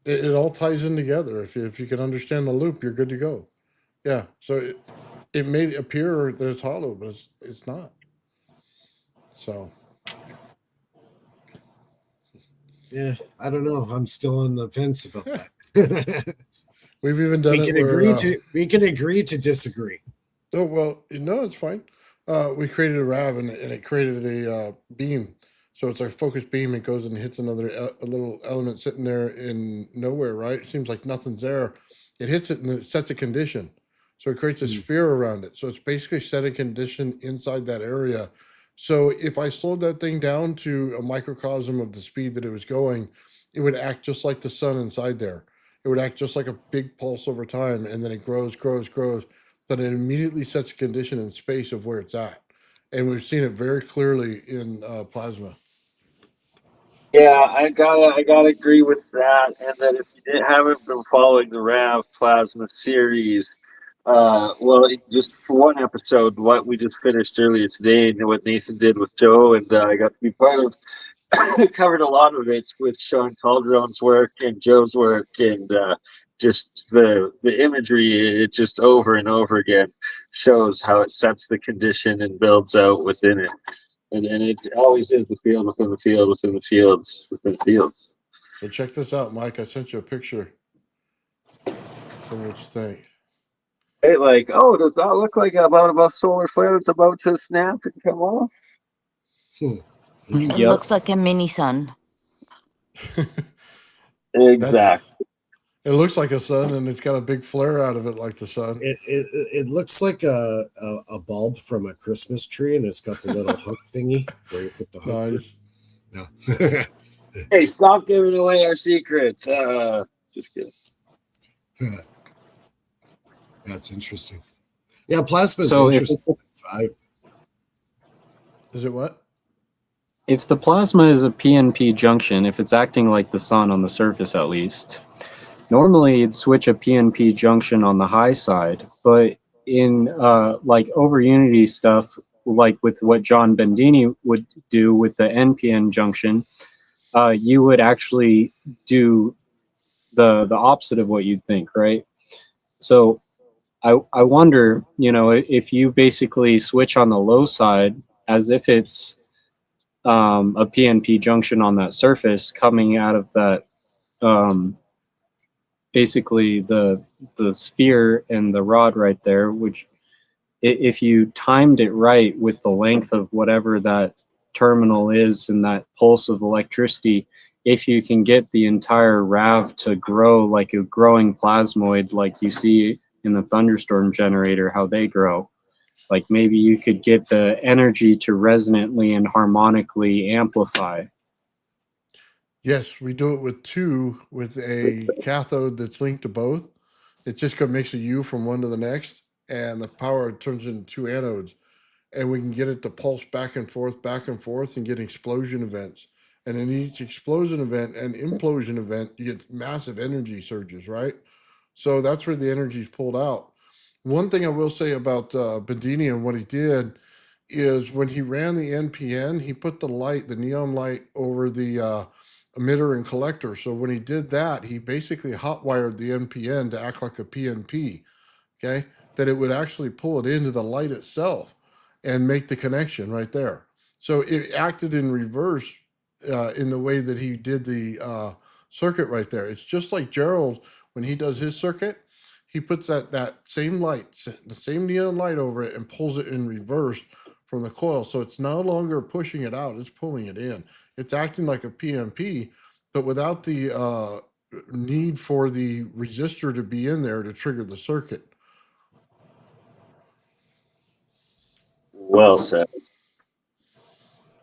It all ties in together. If you can understand the loop, you're good to go. Yeah. So it may appear that it's hollow, but it's not. So Yeah, I don't know. I'm still on the fence about that. we've even done it where we can agree to disagree. oh well, no, it's fine. We created a RAV and it created a beam. So it's a focus beam. It goes and hits another a little element sitting there in nowhere. Right? It seems like nothing's there. It hits it and it sets a condition. So it creates a sphere around it. So it's basically set a condition inside that area. So if I slowed that thing down to a microcosm of the speed that it was going, it would act just like the sun inside there. it would act just like a big pulse over time, and then it grows, grows, grows. But it immediately sets a condition in space of where it's at, and we've seen it very clearly in plasma. Yeah, I gotta agree with that. And that if haven't been following the Rav Plasma series, well, just for one episode, what we just finished earlier today, and what Nathan did with Joe, and I got to be part of, covered a lot of it with Sean Calderon's work and Joe's work, and just the imagery. It just over and over again shows how it sets the condition and builds out within it. And it always is the field within the field within the fields within the fields. So check this out, Mike. I sent you a picture. Tell me what you think. Hey, like, oh, does that look like about a solar flare that's about to snap and come off? It Interesting. Yep. looks like a mini sun. Exactly. It looks like a sun, and it's got a big flare out of it like the sun. It looks like a bulb from a Christmas tree, and it's got the little hook thingy where you put the hook Nice. through. No. Hey, stop giving away our secrets. Just kidding. That's interesting. Yeah, plasma is So if- interesting. Is it what? If the plasma is a PNP junction, if it's acting like the sun on the surface at least, normally you'd switch a PNP junction on the high side, but in like over unity stuff, like with what John Bendini would do with the NPN junction, you would actually do the opposite of what you'd think, right? So I wonder, if you basically switch on the low side as if it's a PNP junction on that surface coming out of that, basically the sphere and the rod right there, which if you timed it right with the length of whatever that terminal is and that pulse of electricity, if you can get the entire RAV to grow like a growing plasmoid, like you see in the thunderstorm generator, how they grow, like maybe you could get the energy to resonantly and harmonically amplify. Yes, we do it with two, with a cathode that's linked to both. It just makes a U from one to the next, and the power turns into two anodes. And we can get it to pulse back and forth, and get explosion events. And in each explosion event and implosion event, you get massive energy surges, right? So that's where the energy is pulled out. One thing I will say about Bedini and what he did is when he ran the NPN, he put the light, the neon light, over the emitter and collector. So when he did that, he basically hotwired the NPN to act like a PNP, okay? That it would actually pull it into the light itself and make the connection right there. So it acted in reverse in the way that he did the circuit right there. It's just like Gerald, when he does his circuit, he puts that same light, the same neon light over it, and pulls it in reverse from the coil. So it's no longer pushing it out, it's pulling it in. It's acting like a PMP, but without the need for the resistor to be in there to trigger the circuit. Well said.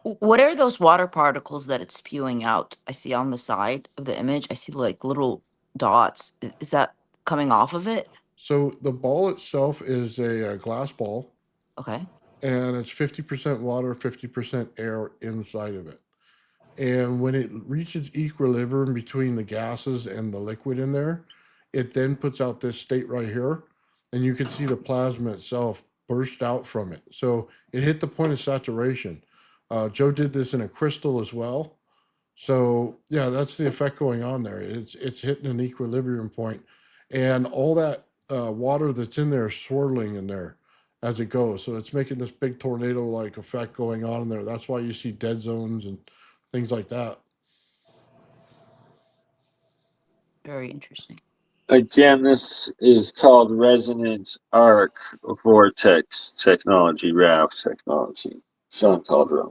What are those water particles that it's spewing out? I see on the side of the image, I see like little dots. Is that coming off of it? So the ball itself is a glass ball, Okay. and it's 50% water, 50% air inside of it. And when it reaches equilibrium between the gases and the liquid in there, it then puts out this state right here, and you can see the plasma itself burst out from it. So it hit the point of saturation. Joe did this in a crystal as well. So yeah, that's the effect going on there. It's hitting an equilibrium point, and all that water that's in there is swirling in there as it goes. So it's making this big tornado-like effect going on in there. That's why you see dead zones and things like that. Very interesting. Again, this is called resonant arc vortex technology, RAV technology. Sean Calderon.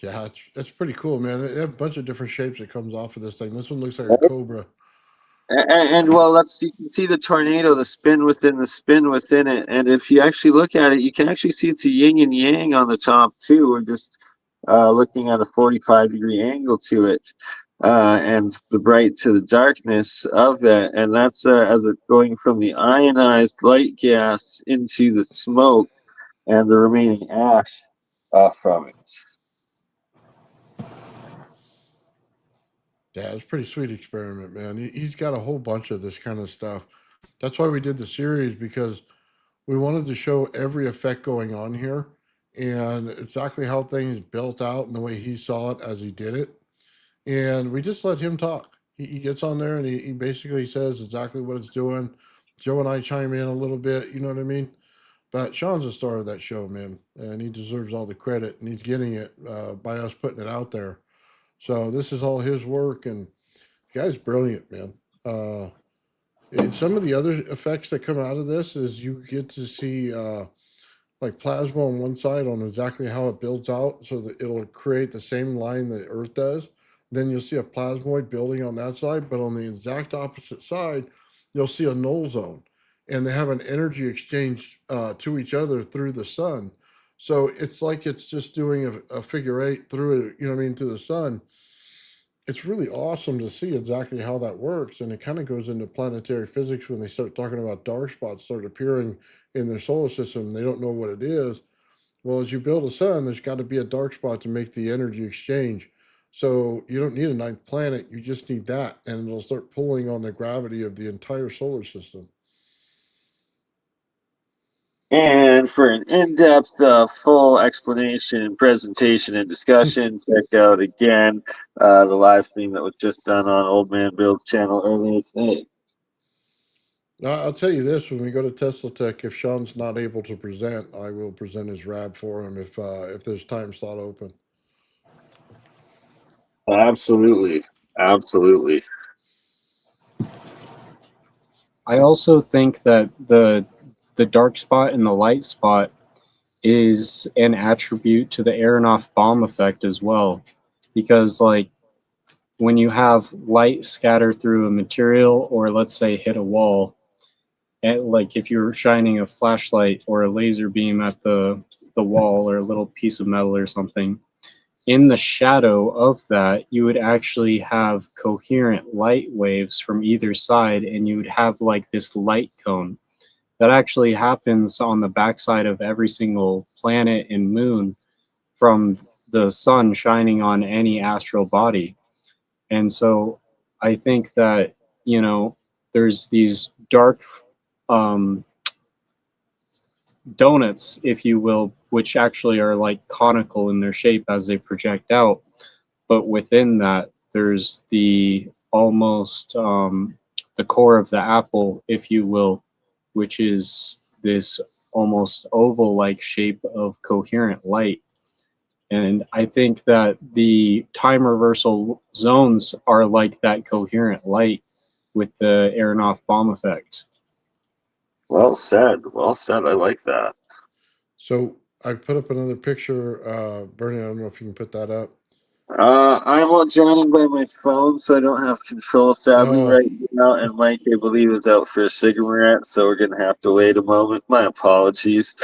Yeah, it's pretty cool, man. They have a bunch of different shapes that comes off of this thing. This one looks like a cobra. And well, you can see the tornado, the spin within it. And if you actually look at it, you can actually see it's a yin and yang on the top too. We're just looking at a 45-degree angle to it. and the bright to the darkness of that, and that's as it's going from the ionized light gas into the smoke and the remaining ash from it. Yeah, it's a pretty sweet experiment, man. He's got a whole bunch of this kind of stuff. That's why we did the series, because we wanted to show every effect going on here and exactly how things built out and the way he saw it as he did it. And we just let him talk. He gets on there and he basically says exactly what it's doing. Joe and I chime in a little bit, you know what I mean? But Sean's the star of that show, man, and he deserves all the credit, and he's getting it by us putting it out there. So this is all his work, and the guy's brilliant, man. Some of the other effects that come out of this is you get to see like plasma on one side on exactly how it builds out, so that it'll create the same line that Earth does. Then you'll see a plasmoid building on that side, but on the exact opposite side, you'll see a null zone, and they have an energy exchange to each other through the sun. So it's like it's just doing a figure eight through it, you know what I mean, to the sun. It's really awesome to see exactly how that works, and it kind of goes into planetary physics when they start talking about dark spots start appearing in their solar system. They don't know what it is. Well, as you build a sun, there's got to be a dark spot to make the energy exchange. So you don't need a ninth planet, you just need that, and it'll start pulling on the gravity of the entire solar system. And for an in-depth, full explanation, presentation, and discussion, check out again the live stream that was just done on Old Man Bill's channel earlier today. Now, I'll tell you this: when we go to Tesla Tech, if Sean's not able to present, I will present his RAB for him if there's time slot open. Absolutely, absolutely. I also think that the dark spot and the light spot is an attribute to the Aronoff bomb effect as well, because like when you have light scatter through a material, or let's say hit a wall, and like if you're shining a flashlight or a laser beam at the wall or a little piece of metal or something, in the shadow of that, you would actually have coherent light waves from either side, and you would have like this light cone that actually happens on the backside of every single planet and moon from the sun shining on any astral body. And so I think that, you know, there's these dark um, donuts, if you will, which actually are like conical in their shape as they project out. But within that, there's the almost the core of the apple, if you will, which is this almost oval-like shape of coherent light. And I think that the time reversal zones are like that coherent light with the Aronoff bomb effect. Well said. Well said. I like that. So I put up another picture, Bernie. I don't know if you can put that up. I'm on joining by my phone, so I don't have control sadly Oh, right now. And Mike, I believe, is out for a cigarette, so we're gonna have to wait a moment. My apologies.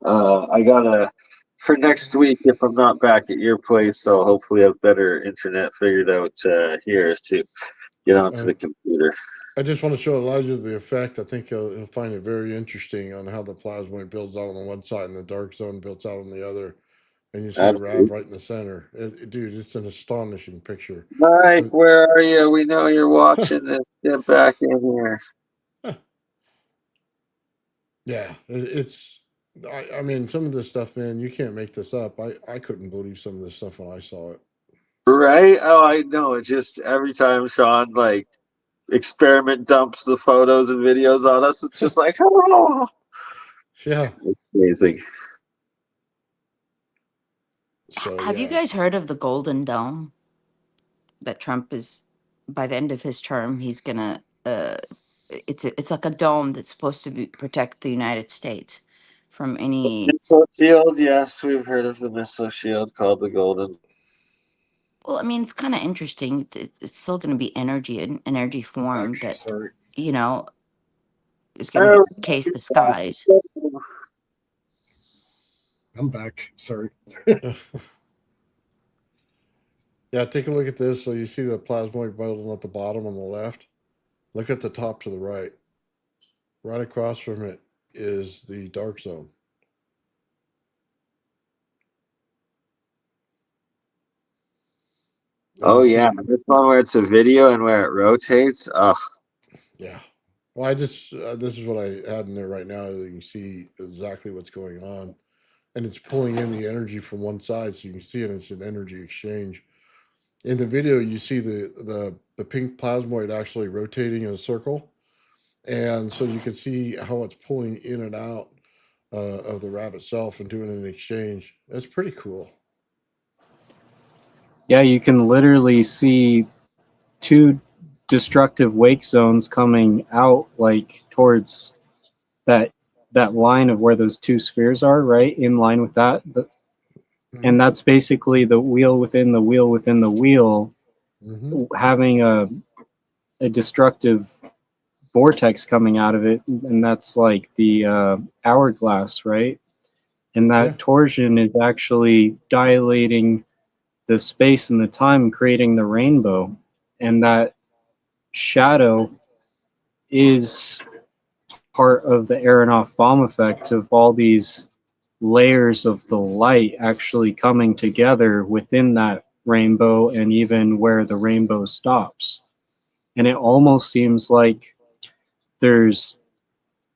I gotta for next week if I'm not back at your place, so hopefully I have better internet figured out here to get onto uh, the computer. I just want to show Elijah the effect. I think he'll find it very interesting on how the plasmoid builds out on the one side and the dark zone builds out on the other. And you see the Absolutely. Rav right in the center. Dude, it's an astonishing picture. Mike, So, where are you? We know you're watching this. Get back in here. yeah, it's. I mean, some of this stuff, man, you can't make this up. I couldn't believe some of this stuff when I saw it. Right? Oh, I know. It's just every time Sean like experiment dumps the photos and videos on us, it's just like, oh, Yeah. it's amazing. So Have you yeah. guys heard of the Golden Dome that Trump is, by the end of his term, he's gonna it's like a dome that's supposed to protect the United States from any. Missile shield, yes, we've heard of the missile shield called the Golden. Well, I mean, it's kind of interesting. It's still going to be energy in energy I'm form back. that, Sorry. you know, is going to Oh, encase the skies. I'm back. Sorry. Yeah, take a look at this. So you see the plasmoid bundle at the bottom on the left. Look at the top to the right. Right across from it is the dark zone. And Oh you yeah, see, this one where it's a video and where it rotates. Oh, yeah. Well, I just this is what I had in there right now. You can see exactly what's going on, and it's pulling in the energy from one side, so you can see it. It's an energy exchange. In the video, you see the pink plasmoid actually rotating in a circle, and so you can see how it's pulling in and out of the wrap itself and doing an exchange. It's pretty cool. Yeah, you can literally see two destructive wake zones coming out like towards that line of where those two spheres are, right? In line with that. And that's basically the wheel within the wheel within the wheel Mm-hmm. having a destructive vortex coming out of it, and that's like the hourglass, right? And that Yeah. torsion is actually dilating the space and the time, creating the rainbow. And that shadow is part of the Aronoff bomb effect of all these layers of the light actually coming together within that rainbow and even where the rainbow stops. And it almost seems like there's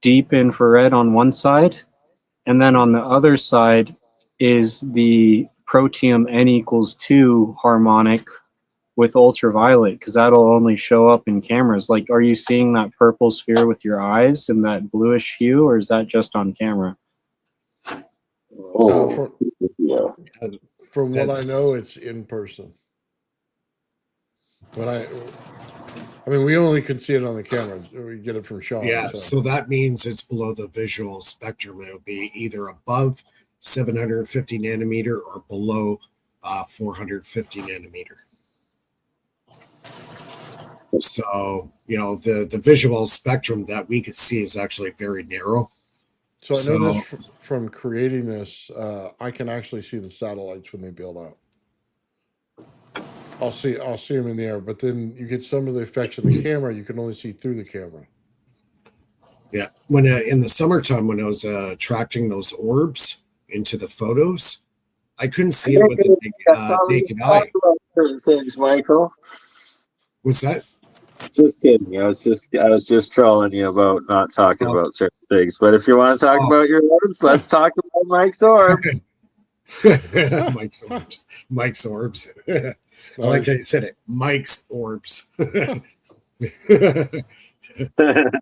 deep infrared on one side, and then on the other side is the protium n equals 2 harmonic with ultraviolet, because that'll only show up in cameras. Like, are you seeing that purple sphere with your eyes and that bluish hue, or is that just on camera? oh, yeah. From what I That's know, it's in person. But I mean, we only could see it on the camera. We get it from Sean. yeah. So So that means it's below the visual spectrum. It'll be either above 750 nanometer or below 450 nanometer. So the visual spectrum that we could see is actually very narrow. So I know this So from creating this. I can actually see the satellites when they build out. I'll see them in the air, but then you get some of the effects of the camera. You can only see through the camera. yeah, when in the summertime when I was attracting those orbs into the photos, I couldn't see it with the naked eye. Talk about certain things, Michael. What's that? Just kidding. I was just trolling you about not talking Oh, about certain things. But if you want to talk oh. about your orbs, let's talk about Mike's orbs. Mike's orbs. Mike's orbs. I like how you said it. Mike's orbs. No,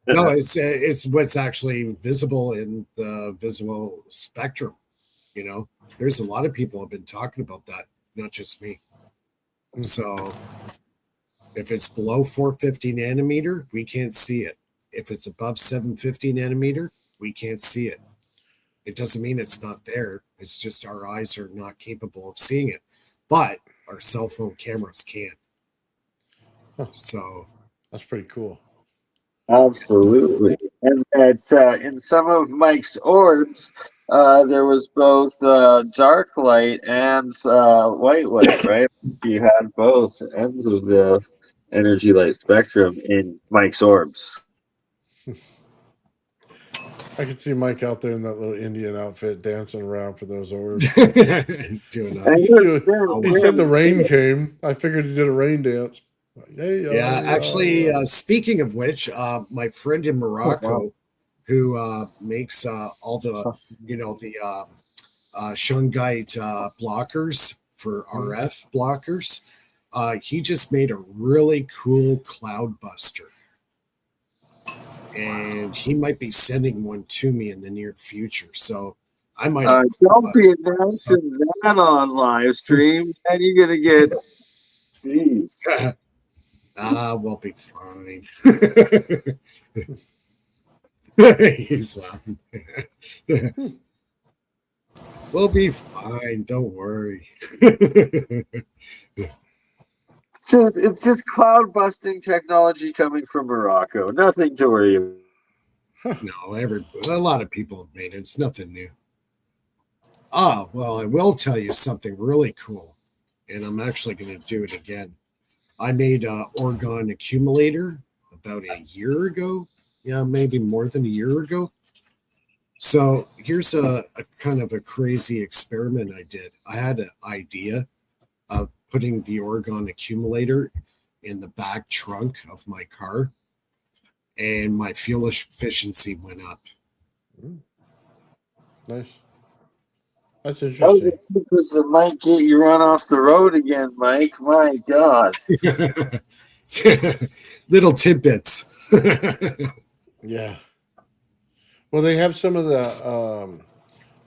it's what's actually visible in the visual spectrum. There's a lot of people have been talking about that, not just me. So if it's below 450 nanometer, we can't see it. If it's above 750 nanometer, we can't see it. It doesn't mean it's not there. It's just our eyes are not capable of seeing it. But our cell phone cameras can. So that's pretty cool. Absolutely. And that in some of Mike's orbs, there was both dark light and white light, right? You had both ends of the energy light spectrum in Mike's orbs. I could see Mike out there in that little Indian outfit dancing around for those orbs. doing that. He said the rain came. I figured he did a rain dance. Yeah, actually, speaking of which, my friend in Morocco, who makes all the the shungite blockers for RF blockers, he just made a really cool cloud buster, and he might be sending one to me in the near future. So I might have don't be announcing that on live stream, and you're gonna get. Jeez. We'll be fine. He's laughing. We'll be fine. Don't worry. It's just cloud busting technology coming from Morocco. Nothing to worry about. No, a lot of people have made it. It's nothing new. Oh, well, I will tell you something really cool. and I'm actually going to do it again. I made a Orgon accumulator about a year ago. Yeah, maybe more than a year ago. So here's a kind of a crazy experiment I did. I had an idea of putting the Oregon accumulator in the back trunk of my car, and my fuel efficiency went up. Nice. That's How interesting. does the mic get you run off the road again, Mike? My God. Little tidbits. Yeah. Well, they have some of the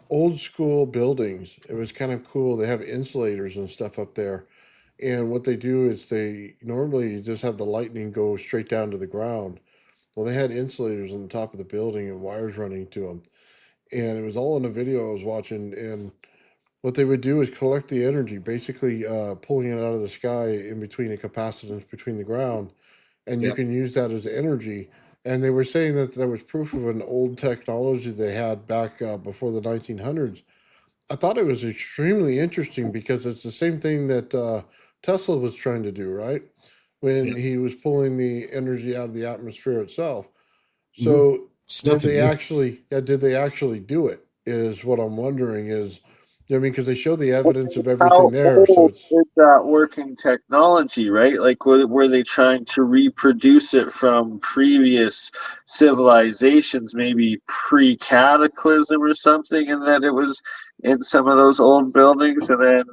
old school buildings. It was kind of cool. They have insulators and stuff up there. And what they do is they normally just have the lightning go straight down to the ground. Well, they had insulators on the top of the building and wires running to them. And it was all in a video I was watching. And what they would do is collect the energy, basically pulling it out of the sky in between a capacitance between the ground, and you Yep. can use that as energy. And they were saying that there was proof of an old technology they had back before the 1900s. I thought it was extremely interesting because it's the same thing that Tesla was trying to do, right? When Yep. he was pulling the energy out of the atmosphere itself. Mhm. So It's nothing new. did they actually do it? Is what I'm wondering is, you know, I mean, because they show the evidence of How everything there, so old it's is that working technology, right? Like, were they trying to reproduce it from previous civilizations, maybe pre-cataclysm or something, and that it was in some of those old buildings, and then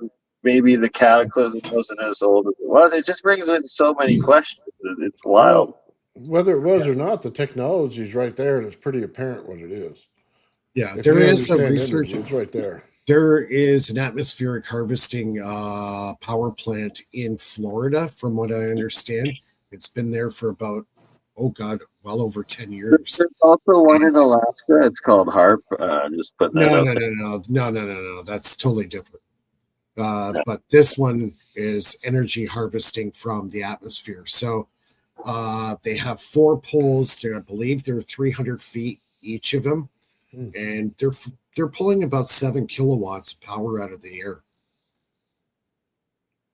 maybe the cataclysm wasn't as old as it was? It just brings in so many questions. It's wild. well, whether it was Yeah. or not, the technology is right there, and it's pretty apparent what it is. Yeah. If There you is a understand research. energy, it's right there. There is an atmospheric harvesting power plant in Florida, from what I understand. It's been there for about, oh God, well over 10 years. There's also one And in Alaska. It's called HARP. Just putting that no, out no, there. no, no, no, no, no, no. That's totally different. Yeah. But this one is energy harvesting from the atmosphere. So they have four poles. I believe they're 300 feet each of them, Hmm. and they're pulling about 7 kilowatts of power out of the air.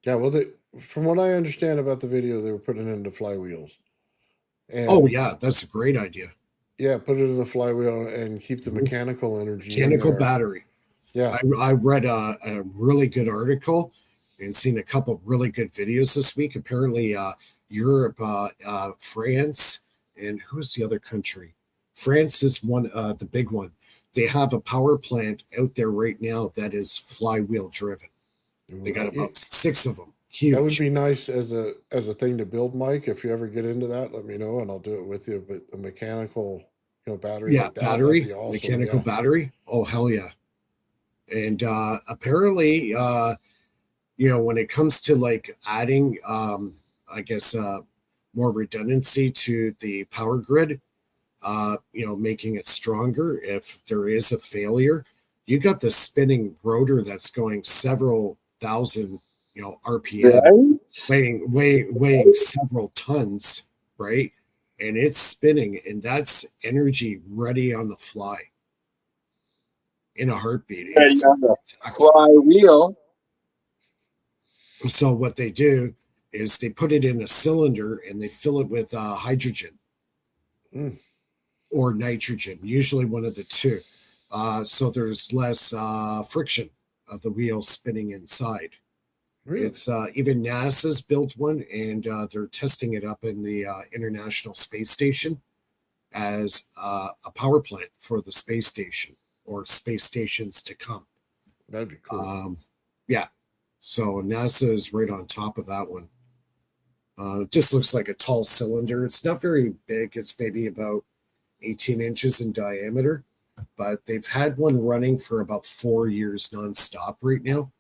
Yeah, well, from what I understand about the video, they were putting it into flywheels, Oh and yeah, that's a great idea. yeah, put it in the flywheel and keep the Mhm. mechanical energy in Mechanical there. battery. Yeah. I read a really good article and seen a couple really good videos this week. Apparently, Europe, France, and who's the other country? France is one, the big one. They have a power plant out there right now that is flywheel driven. They got about six of them. That would Huge. be nice as a thing to build, Mike. If you ever get into that, let me know and I'll do it with you. But a mechanical, battery Yeah, like that'd battery, be awesome. mechanical Yeah. battery. Oh hell yeah! And apparently, when it comes to like adding, I guess, more redundancy to the power grid, making it stronger if there is a failure, you got the spinning rotor that's going several thousand, RPM, Right? weighing several tons, right? And it's spinning, and that's energy ready on the fly in a heartbeat. Ready It's on the it's active. flywheel. So what they do is they put it in a cylinder and they fill it with hydrogen Mm, or nitrogen, usually one of the two. So there's less friction of the wheels spinning inside. really? It's even NASA's built one, and they're testing it up in the International Space Station as a power plant for the space station or space stations to come. That'd be cool. Yeah, so NASA is right on top of that one. It just looks like a tall cylinder. It's not very big. It's maybe about 18 inches in diameter, but they've had one running for about 4 years nonstop right now.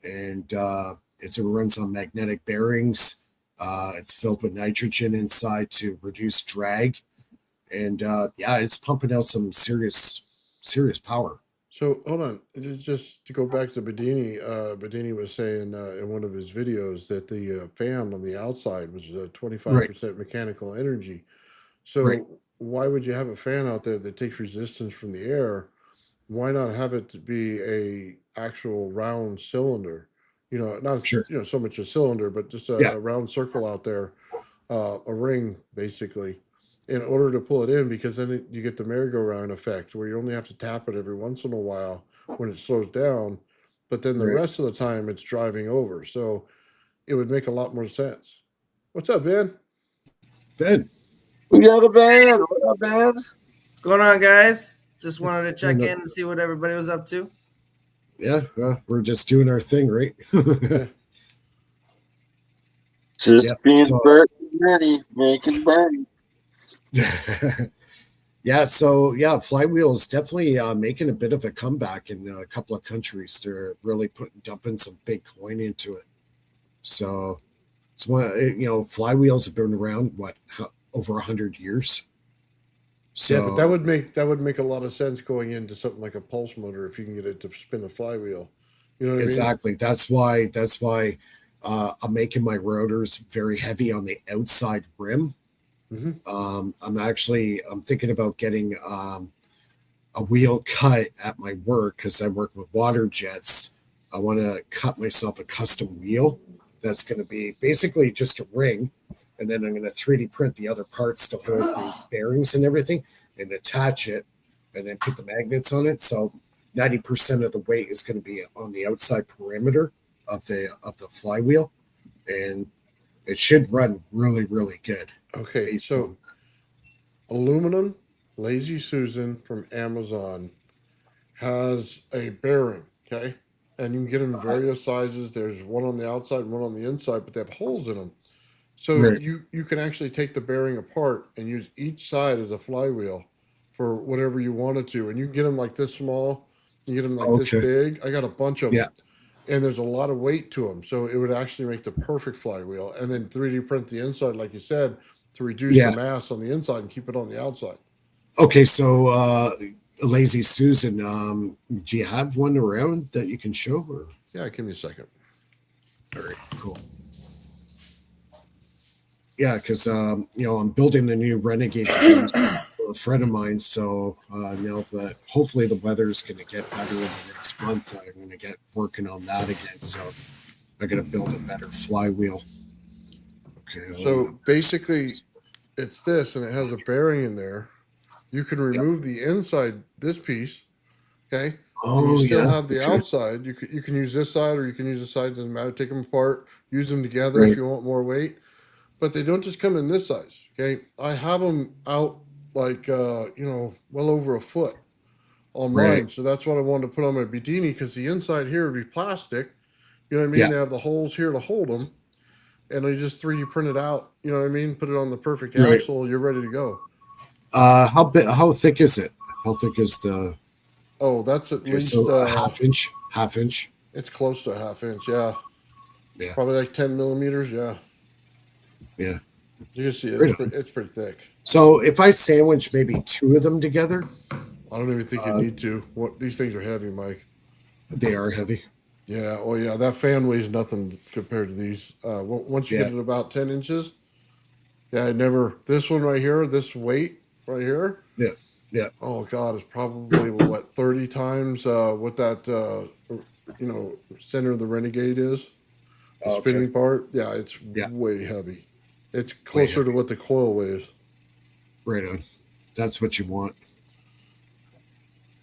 And it runs on magnetic bearings. It's filled with nitrogen inside to reduce drag. And yeah, it's pumping out some serious power. So hold on, just to go back to Bedini. Bedini was saying in one of his videos that the fan on the outside was Right, 25% mechanical energy. right. So why would you have a fan out there that takes resistance from the air? Why not have it to be a actual round cylinder? not Sure. so much a cylinder, but just Yeah. a round circle out there, a ring basically, in order to pull it in, because then you get the merry-go-round effect where you only have to tap it every once in a while when it slows down, but then the Right. rest of the time it's driving over. So it would make a lot more sense. What's up, Ben? Ben. We got a band. What up, band? What's going on, guys? Just wanted to check no. in and see what everybody was up to. Yeah, we're just doing our thing, right? Yeah. Just Yeah, being so- Bert and Bernie, making Bernie. Yeah, so yeah, Flywheel is definitely making a bit of a comeback in a couple of countries. They're really dumping some big coin into it. So it's flywheels have been around over 100 years. So Yeah, but that would make a lot of sense going into something like a pulse motor if you can get it to spin a flywheel. You know what exactly. That's why I'm making my rotors very heavy on the outside rim. Mm-hmm. I'm thinking about getting a wheel cut at my work because I work with water jets. I want to cut myself a custom wheel that's going to be basically just a ring, and then I'm going to 3D print the other parts to hold the bearings and everything, and attach it, and then put the magnets on it. So 90% of the weight is going to be on the outside perimeter of the flywheel, and it should run really, really good. Okay, so aluminum Lazy Susan from Amazon has a bearing, okay? And you can get them in various sizes. There's one on the outside, one on the inside, but they have holes in them. So Right. you can actually take the bearing apart and use each side as a flywheel for whatever you wanted to. And you can get them like this small, you get them like this big. I got a bunch of them. Yeah. And there's a lot of weight to them. So it would actually make the perfect flywheel. And then 3D print the inside, like you said, to reduce the mass on the inside and keep it on the outside. Okay, so Lazy Susan, do you have one around that you can show? Or? Yeah, give me a second. All right, cool. Yeah, because I'm building the new Renegade for a friend of mine. So now that hopefully the weather's going to get better in the next month, I'm going to get working on that again. So I got to build a better flywheel. Okay. So basically, it's this, and it has a bearing in there. You can remove the inside, this piece, okay? And you still have the outside. You can use this side or you can use this side. Doesn't matter. Take them apart. Use them together if you want more weight. But they don't just come in this size, okay? I have them out like well over a foot on mine. So that's what I wanted to put on my Bedini, because the inside here would be plastic. You know what I mean? Yeah. They have the holes here to hold them, and they just 3D print it out. You know what I mean? Put it on the perfect axle. You're ready to go. How thick is it? How thick is the? Oh, that's at least a half inch. Half inch. It's close to a half inch. Yeah. Yeah. Probably like 10 millimeters. Yeah. Yeah. You can see it's pretty thick. So if I sandwich maybe two of them together, I don't even think you need to. These things are heavy, Mike. They are heavy. Yeah. Oh, yeah. That fan weighs nothing compared to these. Once you get it about 10 inches. Yeah. This one right here, this weight right here. Yeah. Yeah. Oh God, it's probably 30 times what that center of the Renegade is. The spinning part. Yeah, it's way heavy. It's closer to what the coil weighs. Right on. That's what you want.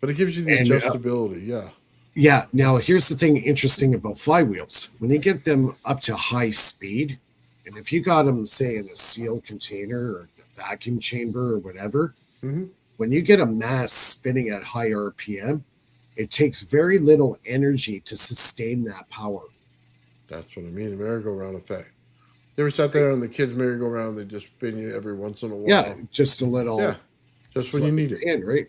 But it gives you the adjustability. Yeah. Yeah. Now, here's the thing interesting about flywheels. When you get them up to high speed, and if you got them, say, in a sealed container or a vacuum chamber or whatever, when you get a mass spinning at high RPM, it takes very little energy to sustain that power. That's what I mean, the merry-go-round effect. You ever sat there on the kids' merry-go-round, they just spin you every once in a while? Yeah, just a little. Yeah, just when you need it. In, right?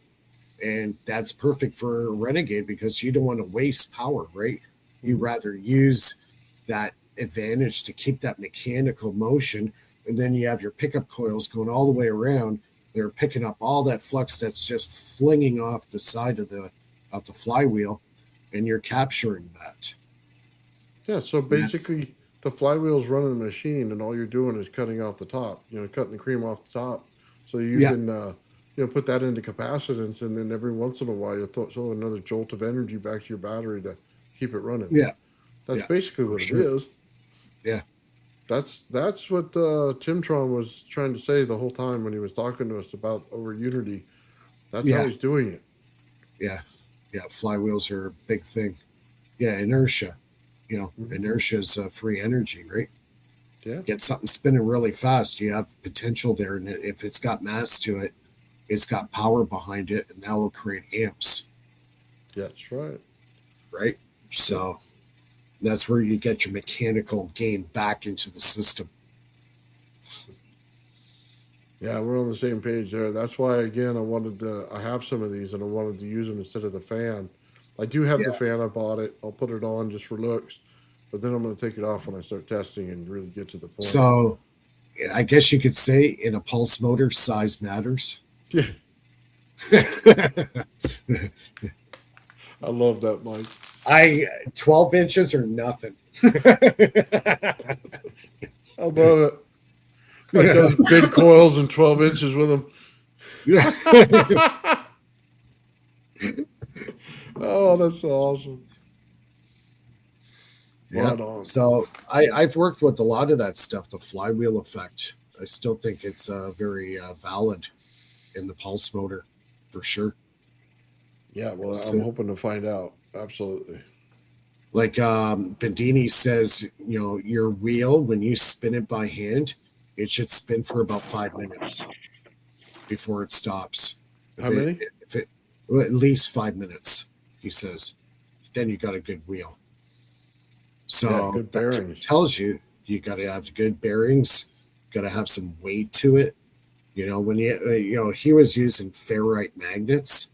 And that's perfect for a Renegade because you don't want to waste power, right? You rather use that advantage to keep that mechanical motion, and then you have your pickup coils going all the way around. They're picking up all that flux that's just flinging off the side of the flywheel, and you're capturing that. Yeah, so basically the flywheel's running the machine, and all you're doing is cutting off the top, cutting the cream off the top. So you can put that into capacitance, and then every once in a while you throw another jolt of energy back to your battery to keep it running. Yeah. That's Yeah, basically for what it sure. is. Yeah. That's what Timtron was trying to say the whole time when he was talking to us about over Unity. That's how Yeah. he's doing it. Yeah. Yeah. Flywheels are a big thing. Yeah. Inertia. Mhm. Inertia is free energy, right? Yeah, Get something spinning really fast. You have potential there. And if it's got mass to it, it's got power behind it, and that will create amps, that's right. right? Yep. So that's where you get your mechanical gain back into the system. Yeah, we're on the same page there. That's why, again, I have some of these and I wanted to use them instead of the fan. I do have the Yeah. fan. I bought it. I'll put it on just for looks, but then I'm going to take it off when I start testing and really get to the point. So I guess you could say in a pulse motor, size matters. Yeah, I love that, Mike. 12 inches or nothing. I love it. Got those big coils and 12 inches with them. Yeah. Oh, that's awesome. Yeah. Right on. So I've worked with a lot of that stuff, the flywheel effect. I still think it's very valid in the pulse motor for sure. Yeah, well, I'm So, hoping to find out. Absolutely. like Bandini says, your wheel, when you spin it by hand, it should spin for about 5 minutes before it stops. How many? If it, well, at least 5 minutes, he says, then you got a good wheel. Yeah, So good that bearings. tells you got to have good bearings, got to have some weight to it. When he was using ferrite magnets,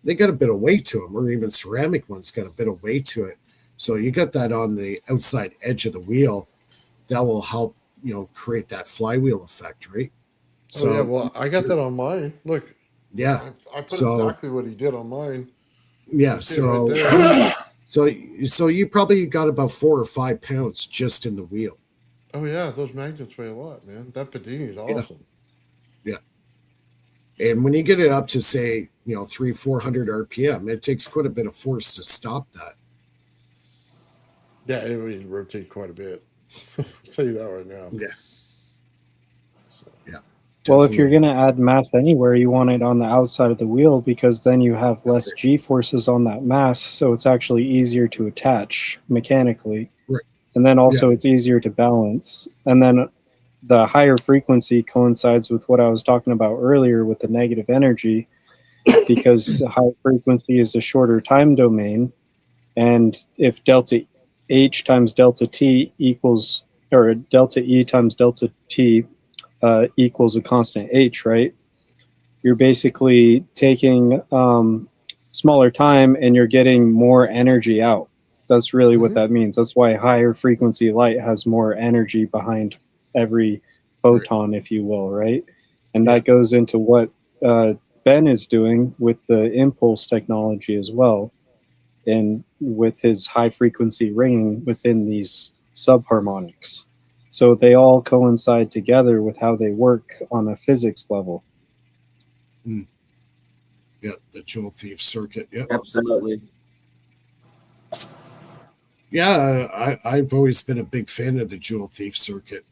they got a bit of weight to them, or even ceramic ones got a bit of weight to it. So you got that on the outside edge of the wheel, that will help create that flywheel effect, right? Oh, yeah, So well, I got that on mine. Look, yeah, I put so exactly what he did on mine. yeah, You see it right so there. so you probably got about 4 or 5 pounds just in the wheel. Oh, yeah, those magnets weigh a lot, man. That Bedini is Yeah, awesome. yeah. And when you get it up to say 300-400 RPM, it takes quite a bit of force to stop that. Yeah, it would rotate quite a bit. I'll tell you that right now. Yeah, So, yeah, Well, if you're definitely. going to add mass anywhere, you want it on the outside of the wheel because then you have That's less G forces on that mass, so it's actually easier to attach mechanically. right. And then Yeah, also it's easier to balance. And then the higher frequency coincides with what I was talking about earlier with the negative energy, because high frequency is a shorter time domain. And if delta H times delta T equals, or delta E times delta T equals a constant H, right? You're basically taking smaller time and you're getting more energy out. That's really what mhm. that means. That's why higher frequency light has more energy behind every right. photon, if you will, right? And Yeah, that goes into what Ben is doing with the impulse technology as well, and with his high frequency ringing within these subharmonics. So they all coincide together with how they work on a physics level. yeah. The Jewel Thief circuit. Yep. Absolutely. Yeah, I've always been a big fan of the Jewel Thief circuit.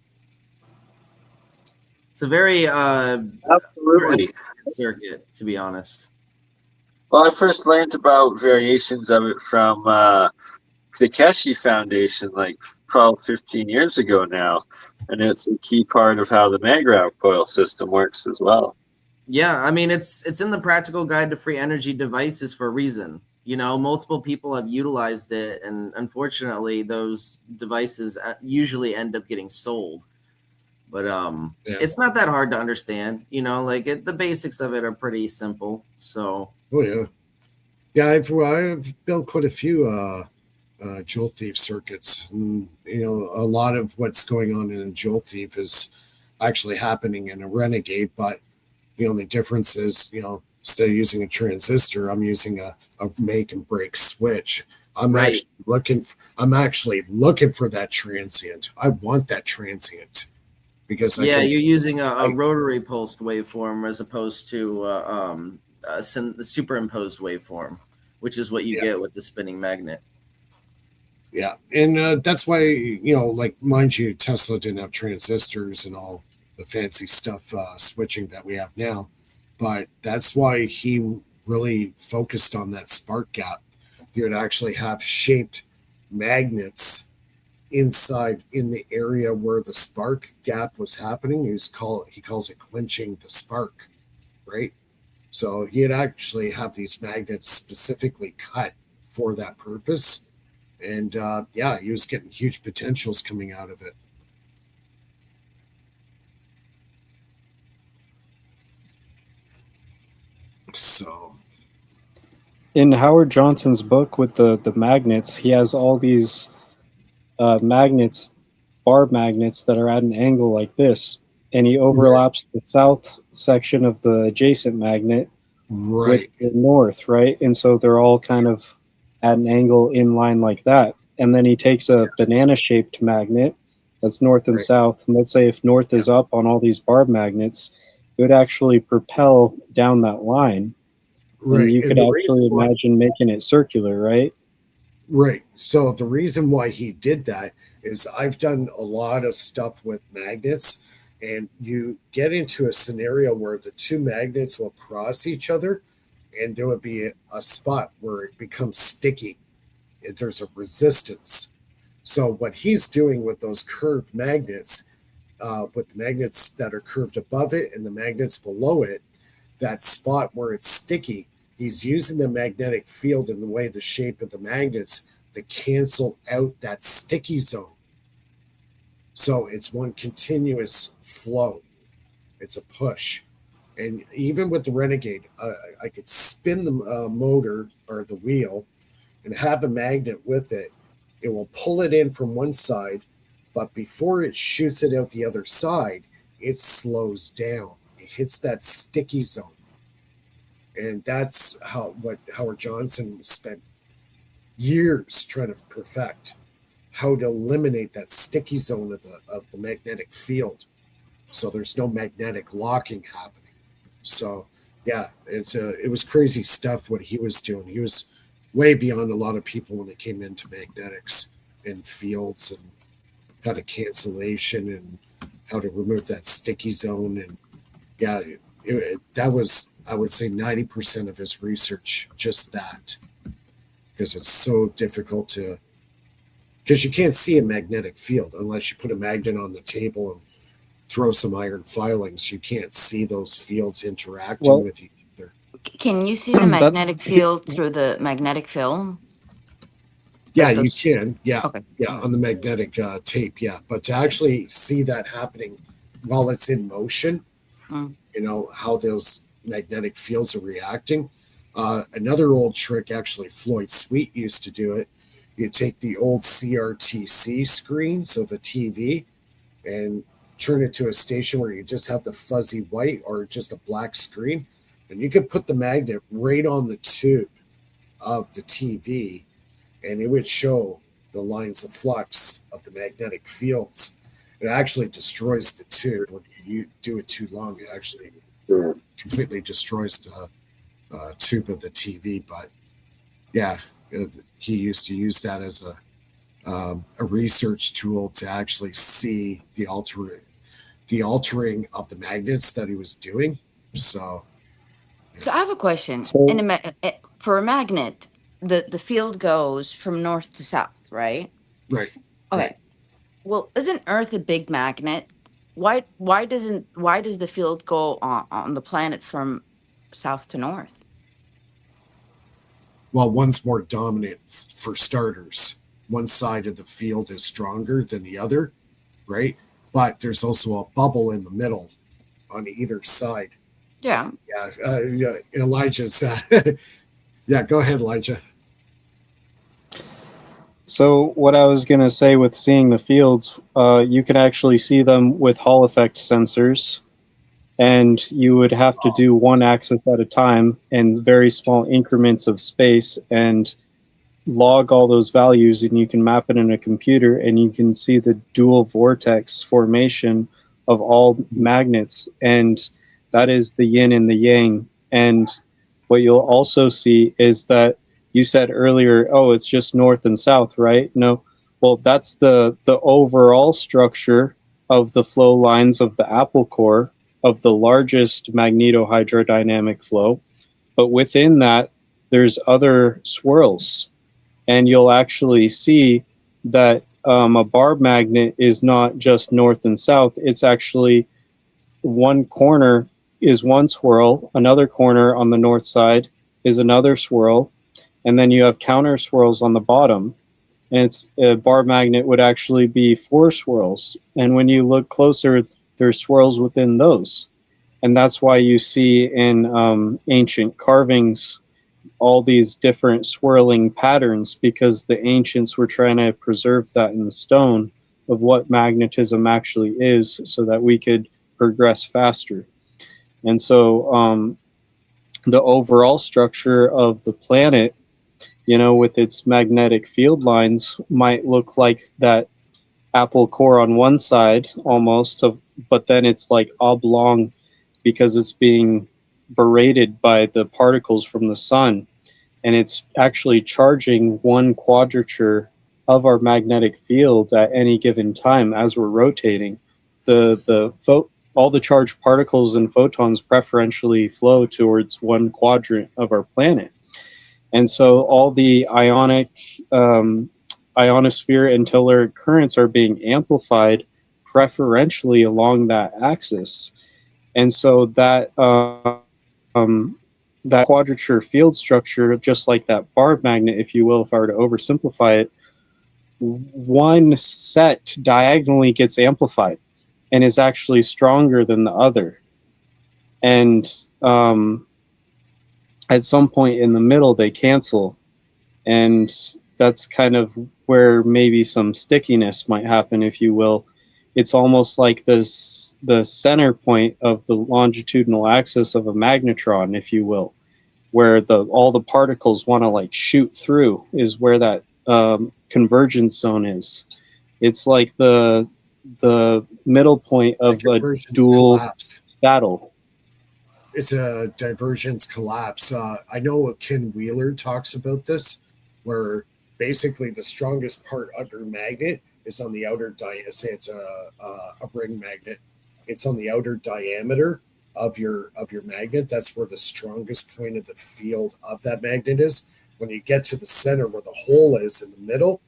It's a very Absolutely. circuit, to be honest. Well, I first learned about variations of it from Takeshi Foundation like 12, 15 years ago now. And it's a key part of how the Magrav coil system works as well. Yeah, I mean it's in the practical guide to free energy devices for a reason. Multiple people have utilized it, and unfortunately, those devices usually end up getting sold. But Yeah. it's not that hard to understand. The basics of it are pretty simple. So Oh yeah. Yeah, I've built quite a few Jewel Thief circuits. And, a lot of what's going on in a Jewel Thief is actually happening in a Renegade, but the only difference is, instead of using a transistor, I'm using a make and break switch. right. I'm actually looking for that transient. I want that transient because Yeah, you're using a I rotary pulsed waveform as opposed to the superimposed waveform, which is what you yeah, get with the spinning magnet. Yeah, and that's why, like, mind you, Tesla didn't have transistors and all the fancy stuff switching that we have now, but that's why he really focused on that spark gap. You would actually have shaped magnets inside in the area where the spark gap was happening. He calls it quenching the spark, right? So he'd actually have these magnets specifically cut for that purpose, and yeah, he was getting huge potentials coming out of it. So In Howard Johnson's book with the magnets, he has all these magnets, bar magnets that are at an angle like this, and he overlaps the south section of the adjacent magnet with right, the north, right? And so they're all kind of at an angle in line like that. And then he takes a banana shaped magnet that's north and right, south. And let's say if north is up on all these barb magnets, it would actually propel down that line. And right. you And could the reason actually why, imagine making it circular, right? right. So the reason why he did that is I've done a lot of stuff with magnets, and you get into a scenario where the two magnets will cross each other, and there would be a spot where it becomes sticky. There's a resistance. So what he's doing with those curved magnets, with the magnets that are curved above it and the magnets below it, that spot where it's sticky, he's using the magnetic field and the way the shape of the magnets to cancel out that sticky zone. So it's one continuous flow. It's a push. And even with the Renegade, I could spin the motor or the wheel and have a magnet with it. It will pull it in from one side, but before it shoots it out the other side, it slows down. It hits that sticky zone. And that's what Howard Johnson spent years trying to perfect, how to eliminate that sticky zone of the magnetic field, so there's no magnetic locking happening. So yeah, it was crazy stuff what he was doing. He was way beyond a lot of people when it came into magnetics and fields and how to cancellation and how to remove that sticky zone. And yeah, that was, I would say, 90% of his research, just that, because it's so difficult to, because you can't see a magnetic field unless you put a magnet on the table and throw some iron filings. You can't see those fields interacting Well, with each other. Can you see the that magnetic field through the magnetic film? Yeah, Like you those. can. Yeah, Okay. yeah, on the magnetic tape. Yeah, but to actually see that happening while it's in motion, Mm. how those magnetic fields are reacting. Another old trick, actually, Floyd Sweet used to do it. You take the old CRTC screens of a TV and turn it to a station where you just have the fuzzy white or just a black screen, and you could put the magnet right on the tube of the TV, and it would show the lines of flux of the magnetic fields. It actually destroys the tube when you do it too long. It actually completely destroys the tube of the TV. But yeah, he used to use that as a research tool to actually see the altering of the magnets that he was doing. So So I have a question. so For a magnet, the field goes from north to south, right? right, Okay. right. Well, isn't Earth a big magnet? Why does the field go on the planet from south to north? Well, one's more dominant for starters. One side of the field is stronger than the other, right? But there's also a bubble in the middle on either side. Yeah. Yeah, yeah, Elijah's. Yeah, go ahead, Elijah. So what I was going to say with seeing the fields, you can actually see them with Hall effect sensors, and you would have to do one axis at a time in very small increments of space and log all those values, and you can map it in a computer, and you can see the dual vortex formation of all magnets, and that is the yin and the yang. And what you'll also see is that you said earlier, oh, it's just north and south, right? No, well, that's the overall structure of the flow lines of the apple core of the largest magnetohydrodynamic flow. But within that, there's other swirls, and you'll actually see that a bar magnet is not just north and south. It's actually one corner is one swirl, another corner on the north side is another swirl, and then you have counter swirls on the bottom. And it's a bar magnet would actually be four swirls. And when you look closer, there's swirls within those. And that's why you see in ancient carvings all these different swirling patterns, because the ancients were trying to preserve that in the stone of what magnetism actually is so that we could progress faster. And so the overall structure of the planet, you know, with its magnetic field lines might look like that apple core on one side almost, but then it's like oblong because it's being berated by the particles from the sun. And it's actually charging one quadrature of our magnetic field at any given time as we're rotating. All the charged particles and photons preferentially flow towards one quadrant of our planet. And so all the ionosphere and telluric currents are being amplified preferentially along that axis. And so that that quadrature field structure, just like that bar magnet, if you will, if I were to oversimplify it, one set diagonally gets amplified and is actually stronger than the other. And at some point in the middle, they cancel. And that's kind of where maybe some stickiness might happen, if you will. It's almost like the center point of the longitudinal axis of a magnetron, if you will, where all the particles want to like shoot through, is where that convergence zone is. It's like the middle point of a dual saddle. It's a divergence collapse. I know Ken Wheeler talks about this, where basically the strongest part of your magnet is on the outer say it's a ring magnet. It's on the outer diameter of your magnet. That's where the strongest point of the field of that magnet is. When you get to the center where the hole is in the middle,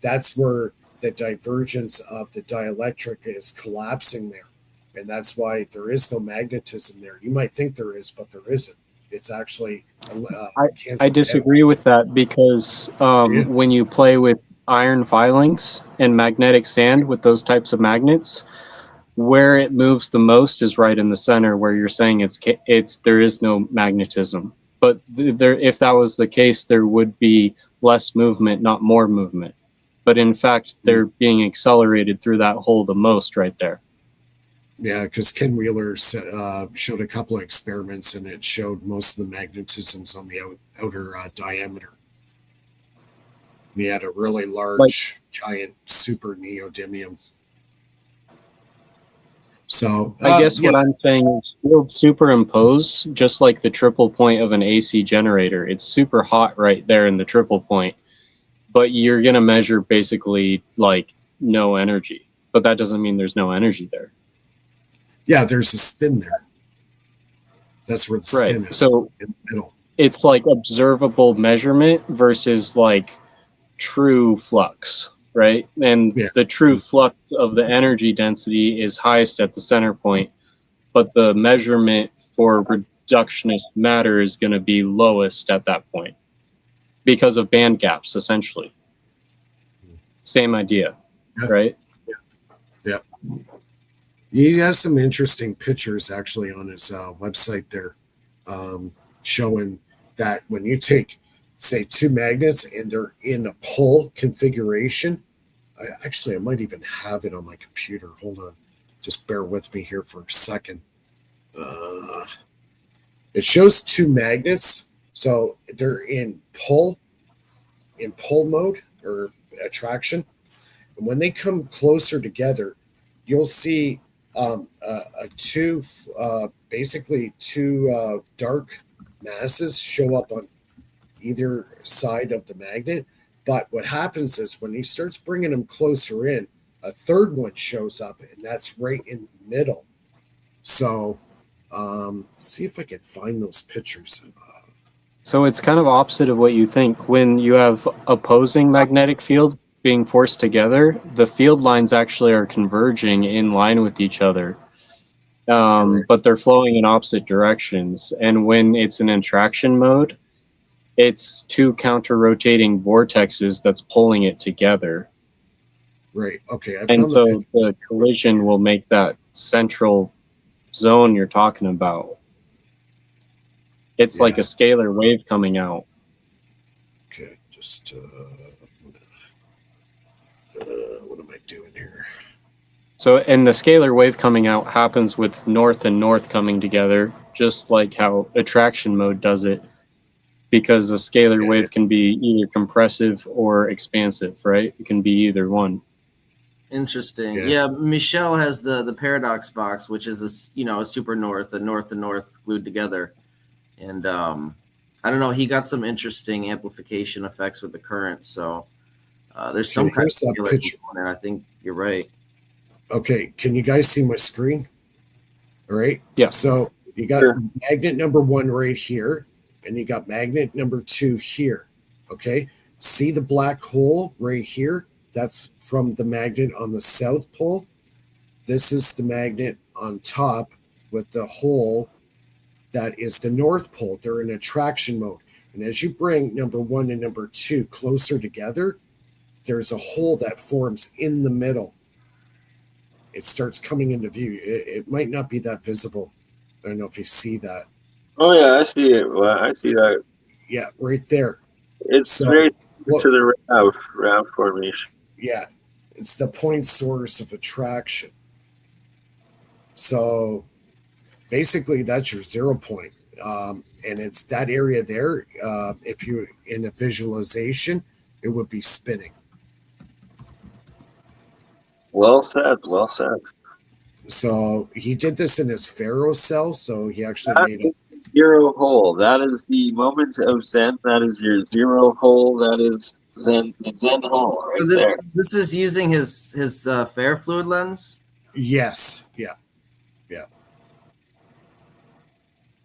that's where the divergence of the dielectric is collapsing there. And that's why there is no magnetism there. You might think there is, but there isn't. It's actually I disagree with that, because when you play with iron filings and magnetic sand with those types of magnets, where it moves the most is right in the center, where you're saying there is no magnetism. But if that was the case, there would be less movement, not more movement. But in fact, they're being accelerated through that hole the most right there. Yeah, because Ken Wheeler showed a couple of experiments, and it showed most of the magnetisms on the outer diameter. And he had a really large, giant super neodymium. So I guess what I'm saying is field superimpose, just like the triple point of an AC generator. It's super hot right there in the triple point, but you're going to measure basically like no energy. But that doesn't mean there's no energy there. Yeah, there's a spin there. That's where the spin is. So in the middle. It's like observable measurement versus like true flux, right? And the true flux of the energy density is highest at the center point, but the measurement for reductionist matter is going to be lowest at that point because of band gaps, essentially. Same idea, right? Yeah. He has some interesting pictures actually on his website there, showing that when you take, say, two magnets and they're in a pull configuration. I might even have it on my computer. Hold on. Just bear with me here for a second. It shows two magnets. So they're in pull mode or attraction. And when they come closer together, you'll see basically two dark masses show up on either side of the magnet. But what happens is when he starts bringing them closer in, a third one shows up, and that's right in the middle. So, see if I can find those pictures. So it's kind of opposite of what you think. When you have opposing magnetic fields being forced together, the field lines actually are converging in line with each other. But they're flowing in opposite directions. And when it's in attraction mode, it's two counter-rotating vortexes that's pulling it together. Right. Okay. And so the collision will make that central zone you're talking about. It's like a scalar wave coming out. Okay. Just what am I doing here? So, and the scalar wave coming out happens with north and north coming together, just like how attraction mode does it, because a scalar wave can be either compressive or expansive, right? It can be either one. Interesting. Yeah, Michel has the paradox box, which is a super north, a north and north glued together, and I don't know. He got some interesting amplification effects with the current, so there's some kind of scalar component. I think you're right. Okay, can you guys see my screen? All right. Yeah. So you got magnet number 1 right here, and you got magnet number 2 here. Okay. See the black hole right here? That's from the magnet on the south pole. This is the magnet on top with the hole that is the north pole. They're in attraction mode. And as you bring number 1 and number 2 closer together, there's a hole that forms in the middle. It starts coming into view. It might not be that visible. I don't know if you see that. Oh yeah, I see it. Well, I see that. Yeah, right there. It's right to the round formation. Yeah, it's the point source of attraction. So basically, that's your 0 point, and it's that area there. If you in a visualization, it would be spinning. Well said. Well said. So he did this in his Faro cell. So he actually made a 0 hole. That is the moment of Zen. That is your 0 hole. That is Zen. The Zen hole right there. This is using his ferrofluid lens. Yes. Yeah. Yeah.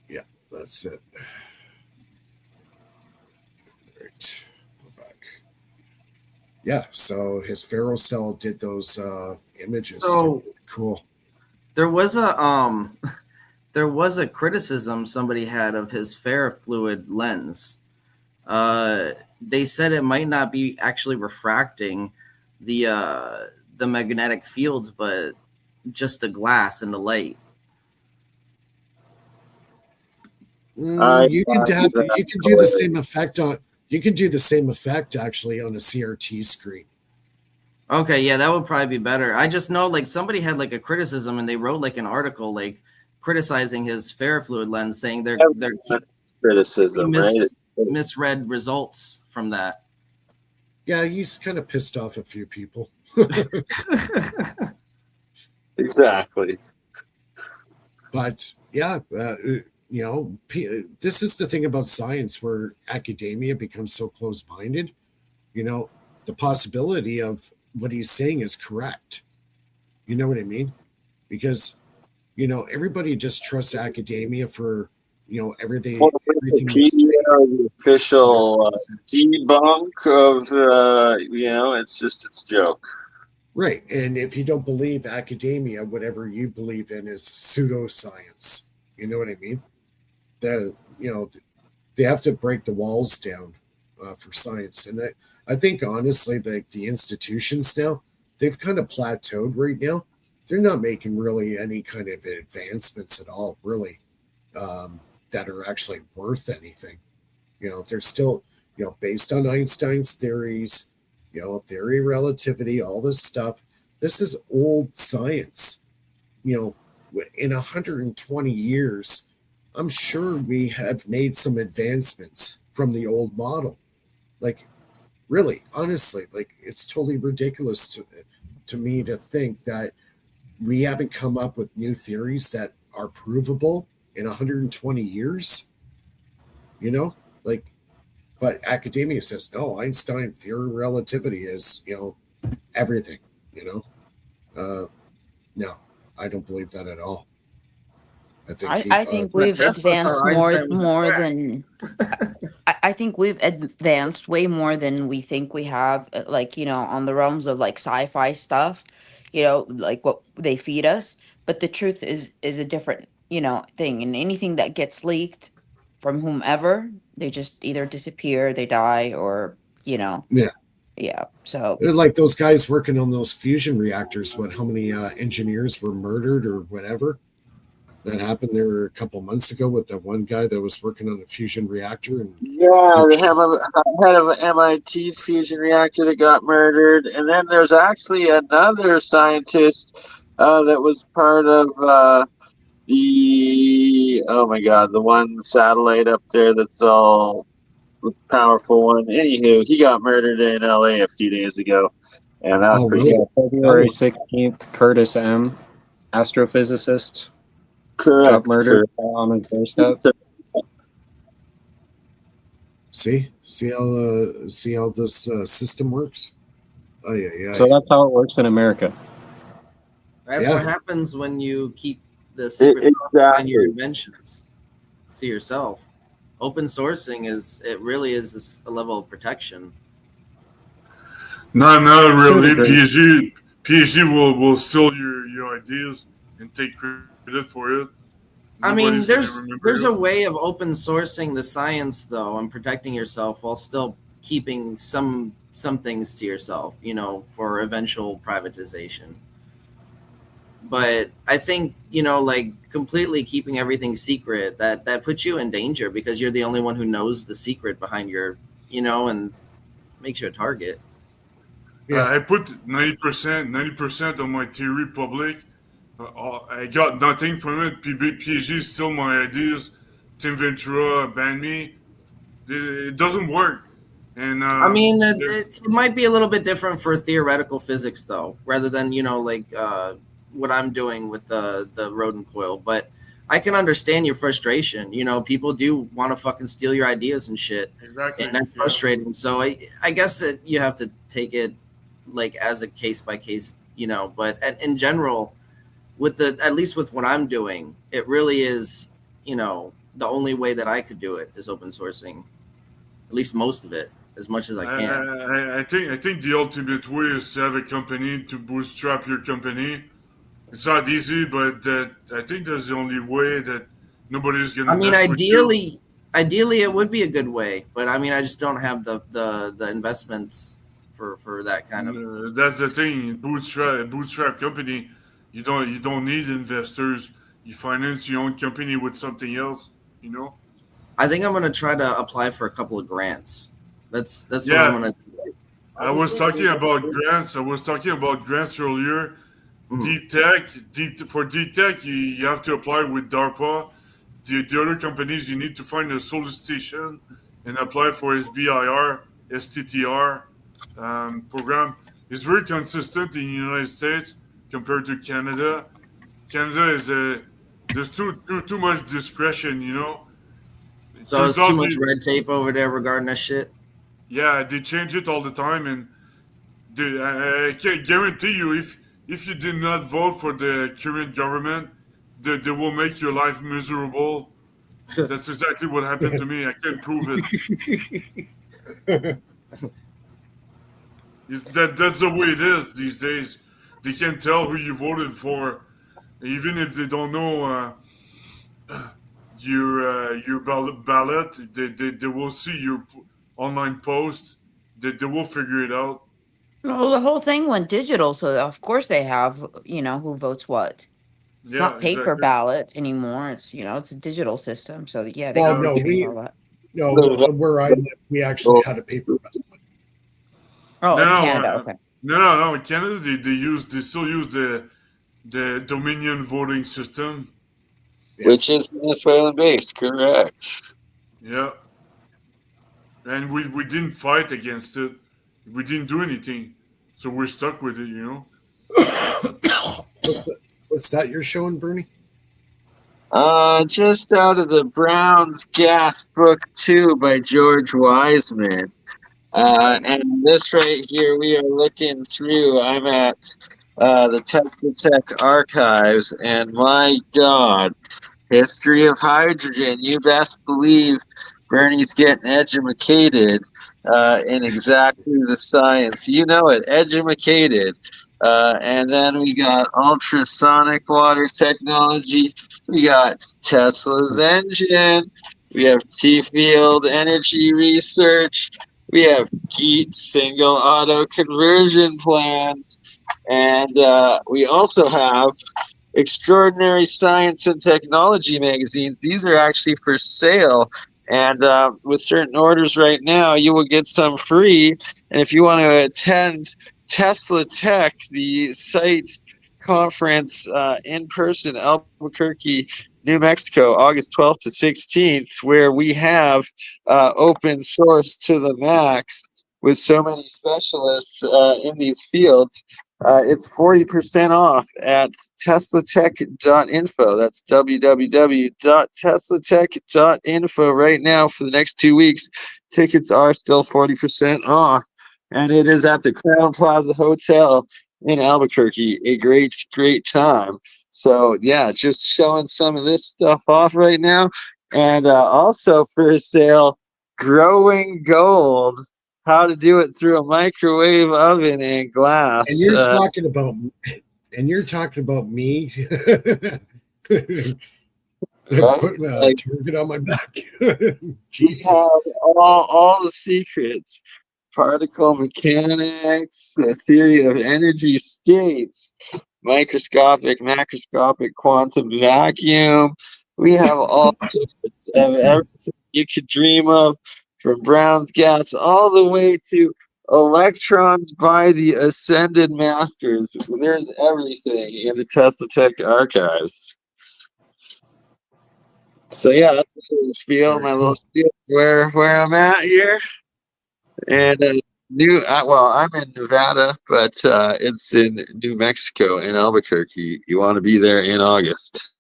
Yeah. That's it. Right. Go back. Yeah. So his Faro cell did those images. So cool. There was a criticism somebody had of his ferrofluid lens. They said it might not be actually refracting the magnetic fields, but just the glass and the light. You can do the same effect on. You can do the same effect actually on a CRT screen. Okay, yeah, that would probably be better. I just know like somebody had like a criticism and they wrote like an article like criticizing his ferrofluid lens, saying they're criticism, misread results from that. Yeah, he's kind of pissed off a few people. Exactly. But yeah, this is the thing about science where academia becomes so close-minded. The possibility of what he's saying is correct. You know what I mean? Because, everybody just trusts academia for, everything. Everything the official debunk of, it's a joke. Right. And if you don't believe academia, whatever you believe in is pseudoscience. You know what I mean? That, they have to break the walls down for science. And I think honestly, the institutions now, they've kind of plateaued right now. They're not making really any kind of advancements at all, really, that are actually worth anything. They're still, based on Einstein's theories, theory of relativity, all this stuff. This is old science. In 120 years, I'm sure we have made some advancements from the old model. Like, really, honestly, it's totally ridiculous to me to think that we haven't come up with new theories that are provable in 120 years. But academia says no. Einstein theory of relativity is everything. You know, no, I don't believe that at all. I think I think But we've Tesla advanced thought Einstein was a more quack. than I think we've advanced way more than we think we have, like, on the realms of like sci-fi stuff, like what they feed us. But the truth is a different, thing. And anything that gets leaked from whomever, they just either disappear, they die, or, Yeah, yeah. So like those guys working on those fusion reactors. What? How many engineers were murdered or whatever? That happened there a couple months ago with that one guy that was working on a fusion reactor, and Yeah, he they have a head of MIT's fusion reactor that got murdered, and then there's actually another scientist that was part of the oh my god, the one satellite up there that's all powerful one. Anywho, he got murdered in LA a few days ago, and that was oh pretty really? Yeah, sad. Another February one. 16th, Curtis M., astrophysicist, got Correct, murdered correct. on his doorstep. See how this system works. Oh So that's how it works in America. That's yeah. what happens when you keep the secret sauce behind your Exactly. inventions to yourself. Open sourcing it really is a level of protection. Not To a really. degree. PSG will steal your ideas and take credit for it. I mean, Nobody's gonna remember there's a you. way of open sourcing the science though and protecting yourself while still keeping some things to yourself, for eventual privatization. But I think, like completely keeping everything secret, that puts you in danger because you're the only one who knows the secret behind and makes you a target. Yeah. I put 90% of my theory public. I got nothing from it. PG stole my ideas. Tim Ventura banned me. It doesn't work. And I mean, it might be a little bit different for theoretical physics, though, rather than like what I'm doing with the rodent coil. But I can understand your frustration. People do want to fucking steal your ideas and shit, and exactly, that's yeah. frustrating. So I guess that you have to take it like as a case by case. But in general, with at least with what I'm doing, it really is the only way that I could do it is open sourcing, at least most of it, as much as I can. I think the ultimate way is to have a company to bootstrap your company. It's not easy, but I think that's the only way that nobody's I gonna mean, mess with you. ideally, it would be a good way, but I mean, I just don't have the investments for that kind of. That's the thing. Bootstrap company, you don't need investors. You finance your own company with something else. You know. I think I'm gonna try to apply for a couple of grants. That's what I'm Yeah, gonna. I was talking about grants. I was talking about grants earlier. Mhm. Deep tech, you have to apply with DARPA. The other companies, you need to find a solicitation and apply for SBIR, STTR program. It's very consistent in the United States compared to Canada. Canada is there's too much discretion. It So turns it's too out much red tape over there regarding that shit. yeah, they change it all the time, and I can guarantee you, if you did not vote for the current government, they will make your life miserable. That's exactly what happened to me. I can prove it. That's the way it is these days. They can tell who you voted for, even if they don't know your ballot. They will see your online post. They will figure it out. well, the whole thing went digital, so of course they have, who votes what. It's Yeah, not paper exactly. ballot anymore. It's a digital system. So yeah, they Well, can Yeah. no, retrieve we all that. no There's where I live, we actually had a paper ballot. Oh, No, in no, Canada, okay. no. In Canada, they still use the Dominion voting system. Yeah. which is Venezuelan based, correct. Yeah, and we didn't fight against it. We didn't do anything, so we're stuck with it. What's that you're showing, Bernie? Just out of the Brown's Gas Book 2 by George Wiseman. And this right here, we are looking through. I'm at the Tesla Tech archives, and my God, history of hydrogen. You best believe Bernie's getting educated in exactly the science. You know it, educated. And then we got ultrasonic water technology. We got Tesla's engine. We have T-field energy research. We have GEAT single auto conversion plans. And we also have Extraordinary Science and Technology magazines. These are actually for sale. And with certain orders right now, you will get some free. And if you want to attend Tesla Tech, the site conference in person, Albuquerque, New Mexico, August 12th to 16th, where we have open source to the max with so many specialists in these fields. It's 40% off at teslatech.info. That's www.teslatech.info right now for the next 2 weeks. Tickets are still 40% off. And it is at the Crown Plaza Hotel in Albuquerque. A great, great time. So, yeah, just showing some of this stuff off right now. And also for sale, Growing Gold. How to do it through a microwave oven and glass. And you're talking about me putting a target on my back. Jesus. We have all the secrets. Particle mechanics, the theory of energy states, microscopic, macroscopic, quantum vacuum. We have all sorts of everything you could dream of, from Brown's gas all the way to electrons by the ascended masters. There's everything in the Tesla Tech archives. So yeah, that's my little spiel. My little spiel where I'm at here, and I'm in Nevada, but it's in New Mexico in Albuquerque. You want to be there in August?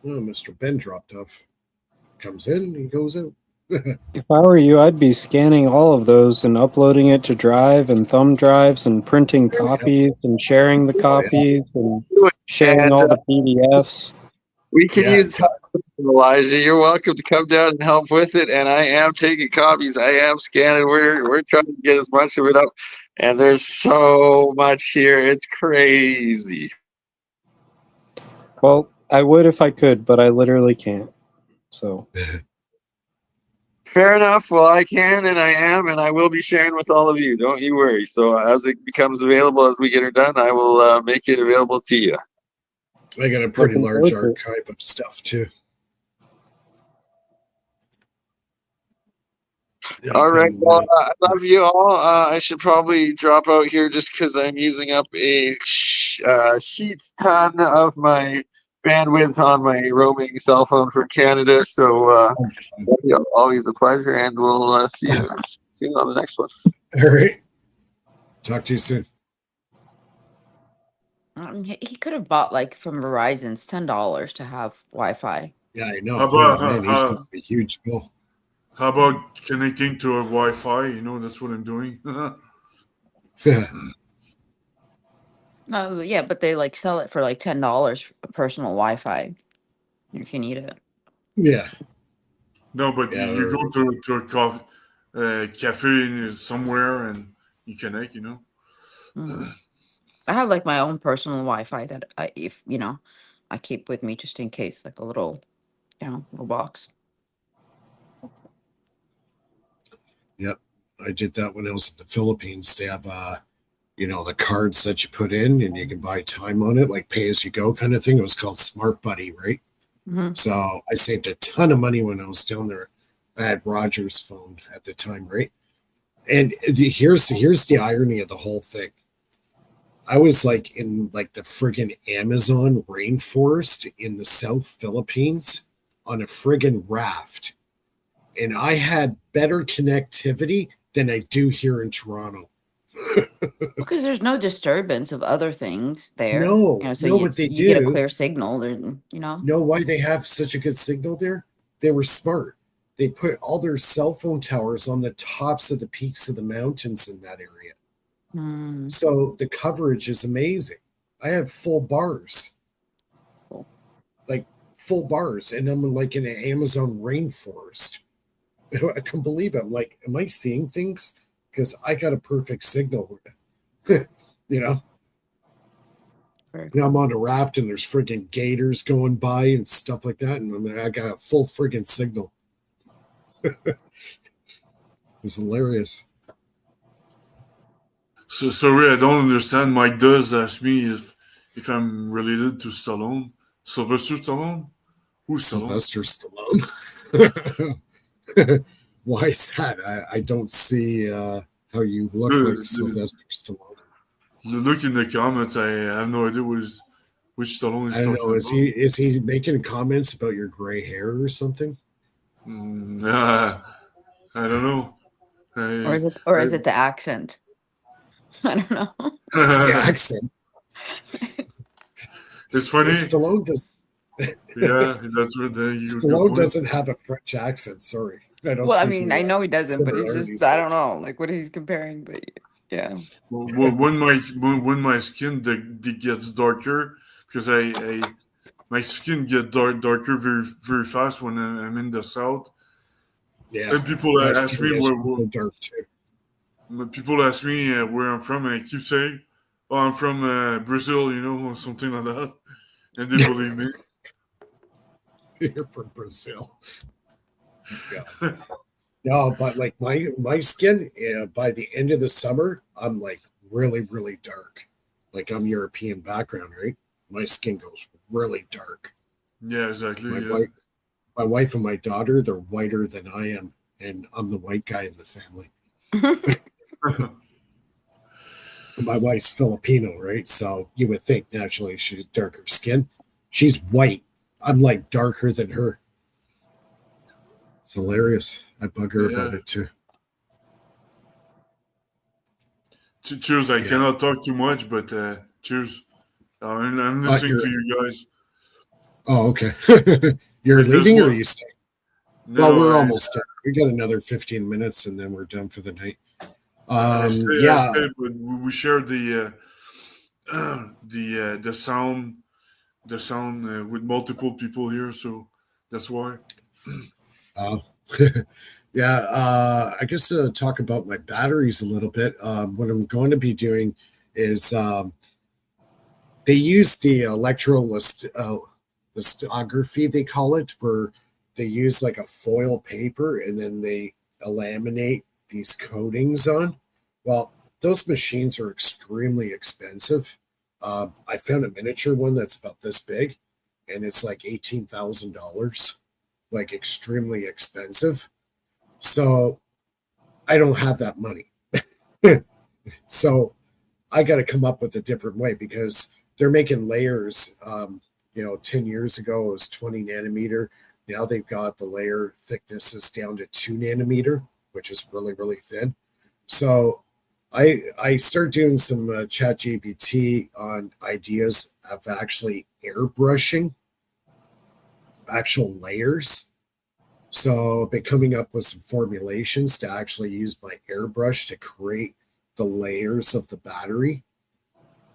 Oh, Mr. Ben dropped off. Comes in, he goes out. If I were you, I'd be scanning all of those and uploading it to Drive and thumb drives and printing copies and sharing the copies and sharing all the PDFs. We can use Elijah. You're welcome to come down and help with it. And I am taking copies. I am scanning. We're trying to get as much of it up. And there's so much here. It's crazy. Well, I would if I could, but I literally can't. So. Fair enough. Well, I can, and I am, and I will be sharing with all of you. Don't you worry. So as it becomes available, as we get it done, I will make it available to you. I got a pretty large archive of stuff too. All right. Well, I love you all. I should probably drop out here just because I'm using up a sheet ton of my bandwidth on my roaming cell phone for Canada. So always a pleasure, and we'll see you on the next one. All right. Talk to you soon. He could have bought like from Verizon's $10 to have Wi-Fi. Yeah, I know. How about, he's got a huge bill. How about connecting to a Wi-Fi? You know, that's what I'm doing. Oh yeah, but they like sell it for like $10 for personal Wi-Fi if you need it. Yeah. No, but you go to a cafe somewhere and you connect. You know. I have like my own personal Wi-Fi that I keep with me just in case, like a little, little box. Yep. I did that when I was in the Philippines. They have the cards that you put in and you can buy time on it, like pay as you go kind of thing. It was called Smart Buddy, right? Mm-hmm. So I saved a ton of money when I was down there. I had Roger's phone at the time, right? And here's the irony of the whole thing. I was like in like the friggin' Amazon rainforest in the South Philippines on a friggin' raft. And I had better connectivity than I do here in Toronto. Because there's no disturbance of other things there. No, So no, what they you get a do, clear signal, and know why they have such a good signal there? They were smart. They put all their cell phone towers on the tops of the peaks of the mountains in that area. Hmm. So the coverage is amazing. I have full bars, Cool. like full bars, and I'm like in an Amazon rainforest. I can believe it. I'm like, am I seeing things? Because I got a perfect signal. you know, Very now I'm cool. on a raft and there's friggin' gators going by and stuff like that, and I got a full friggin' signal. It's hilarious. So sorry, I don't understand. Mike does ask me if I'm related to Stallone, Sylvester Stallone. Who's Stallone? Sylvester Stallone. Why is that? I don't see how you look like Look, Sylvester Stallone. look in the comments. I have no idea which Stallone I he's don't talking know. about. Is he making comments about your gray hair or something? I don't know. Or I, is it the accent? I don't know. The accent. it's funny. Stallone does. Yeah, that's where good Stallone point. doesn't have a French accent. Sorry, I don't Well, I see mean, I the know he doesn't, but it's just similarities I there. don't know, like what he's comparing, but yeah. When my skin gets darker because my skin get darker very fast when I'm in the south. Yeah, And people my ask skin me is really dark too. people ask me where I'm from, and I keep saying, "Oh, I'm from Brazil," or something like that, and they believe me. You're from Brazil. Yeah. No, but like my skin, by the end of the summer, I'm like really really dark. Like I'm European background, right? My skin goes really dark. Yeah, exactly. My Yeah. wife, my wife and my daughter, they're whiter than I am, and I'm the white guy in the family. My wife's Filipino, right? So you would think naturally she's darker skin. She's white. I'm like darker than her. It's hilarious. I bug her Yeah. about it too. Cheers. I Yeah. cannot talk too much, but cheers. I'm listening You're to you guys. Oh, okay. You're I just leaving or are want you staying? Well, no. we're almost done. We got another 15 minutes and then we're done for the night. I Yeah. stay, but we share the sound with multiple people here, so that's why. Uh, yeah. I guess talk about my batteries a little bit. What I'm going to be doing is they use the lithography, they call it, where they use like a foil paper and then they laminate these coatings on. Well, those machines are extremely expensive. I found a miniature one that's about this big, and it's like $18,000, like extremely expensive. So I don't have that money. So I got to come up with a different way because they're making layers. 10 years ago it was 20 nanometer. Now they've got the layer thicknesses down to 2 nanometer, which is really, really thin. So I started doing some chat GPT on ideas of actually airbrushing actual layers. So I've been coming up with some formulations to actually use my airbrush to create the layers of the battery.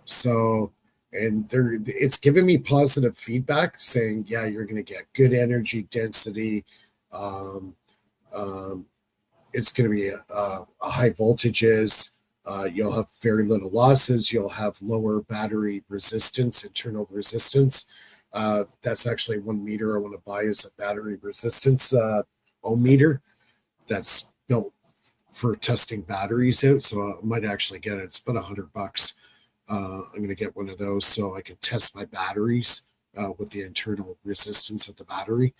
So, and it's giving me positive feedback saying, yeah, you're going to get good energy density. Um, um, it's going to be high voltages. You'll have very little losses. You'll have lower battery resistance, internal resistance. That's actually 1 meter I want to buy is a battery resistance ohm meter that's built for testing batteries out. So I might actually get it. It's about $100. I'm going to get one of those so I can test my batteries with the internal resistance of the battery.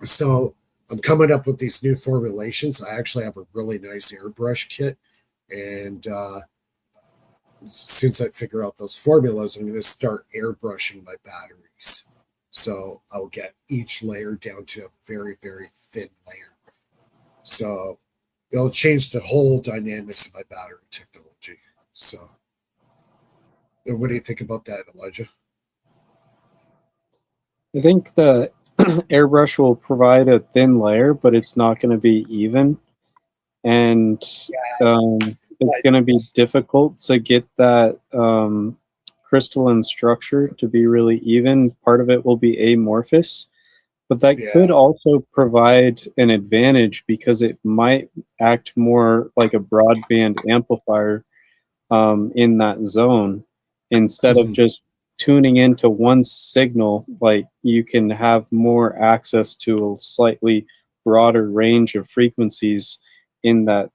So I'm coming up with these new formulations. I actually have a really nice airbrush kit. And since I figure out those formulas, I'm going to start airbrushing my batteries. So I'll get each layer down to a very, very thin layer. So it'll change the whole dynamics of my battery technology. So, what do you think about that, Elijah? I think the airbrush will provide a thin layer, but it's not going to be even, and it's going to be difficult to get that crystalline structure to be really even. Part of it will be amorphous, but that could also provide an advantage because it might act more like a broadband amplifier in that zone instead of just tuning into one signal. Like, you can have more access to a slightly broader range of frequencies in that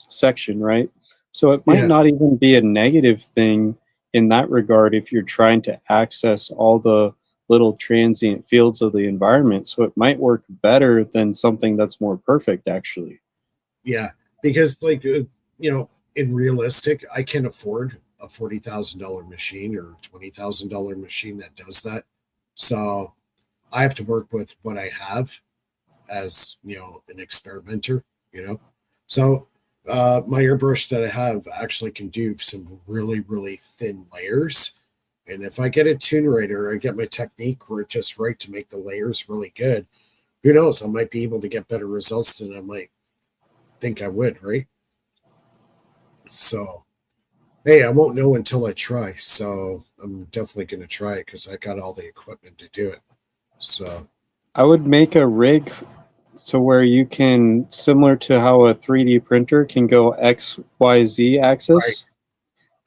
section, right? So it might not even be a negative thing in that regard if you're trying to access all the little transient fields of the environment. So it might work better than something that's more perfect, actually. Yeah, because like in realistic, I can afford a $40,000 machine or $20,000 machine that does that. So I have to work with what I have as an experimenter. So my airbrush that I have actually can do some really, really thin layers. And if I get it tuned right, or I get my technique where it's just right to make the layers really good, who knows? I might be able to get better results than I might think I would, right? So, hey, I won't know until I try. So I'm definitely going to try it because I got all the equipment to do it. So I would make a rig to where you can, similar to how a 3D printer can go X, Y, Z axis. Right.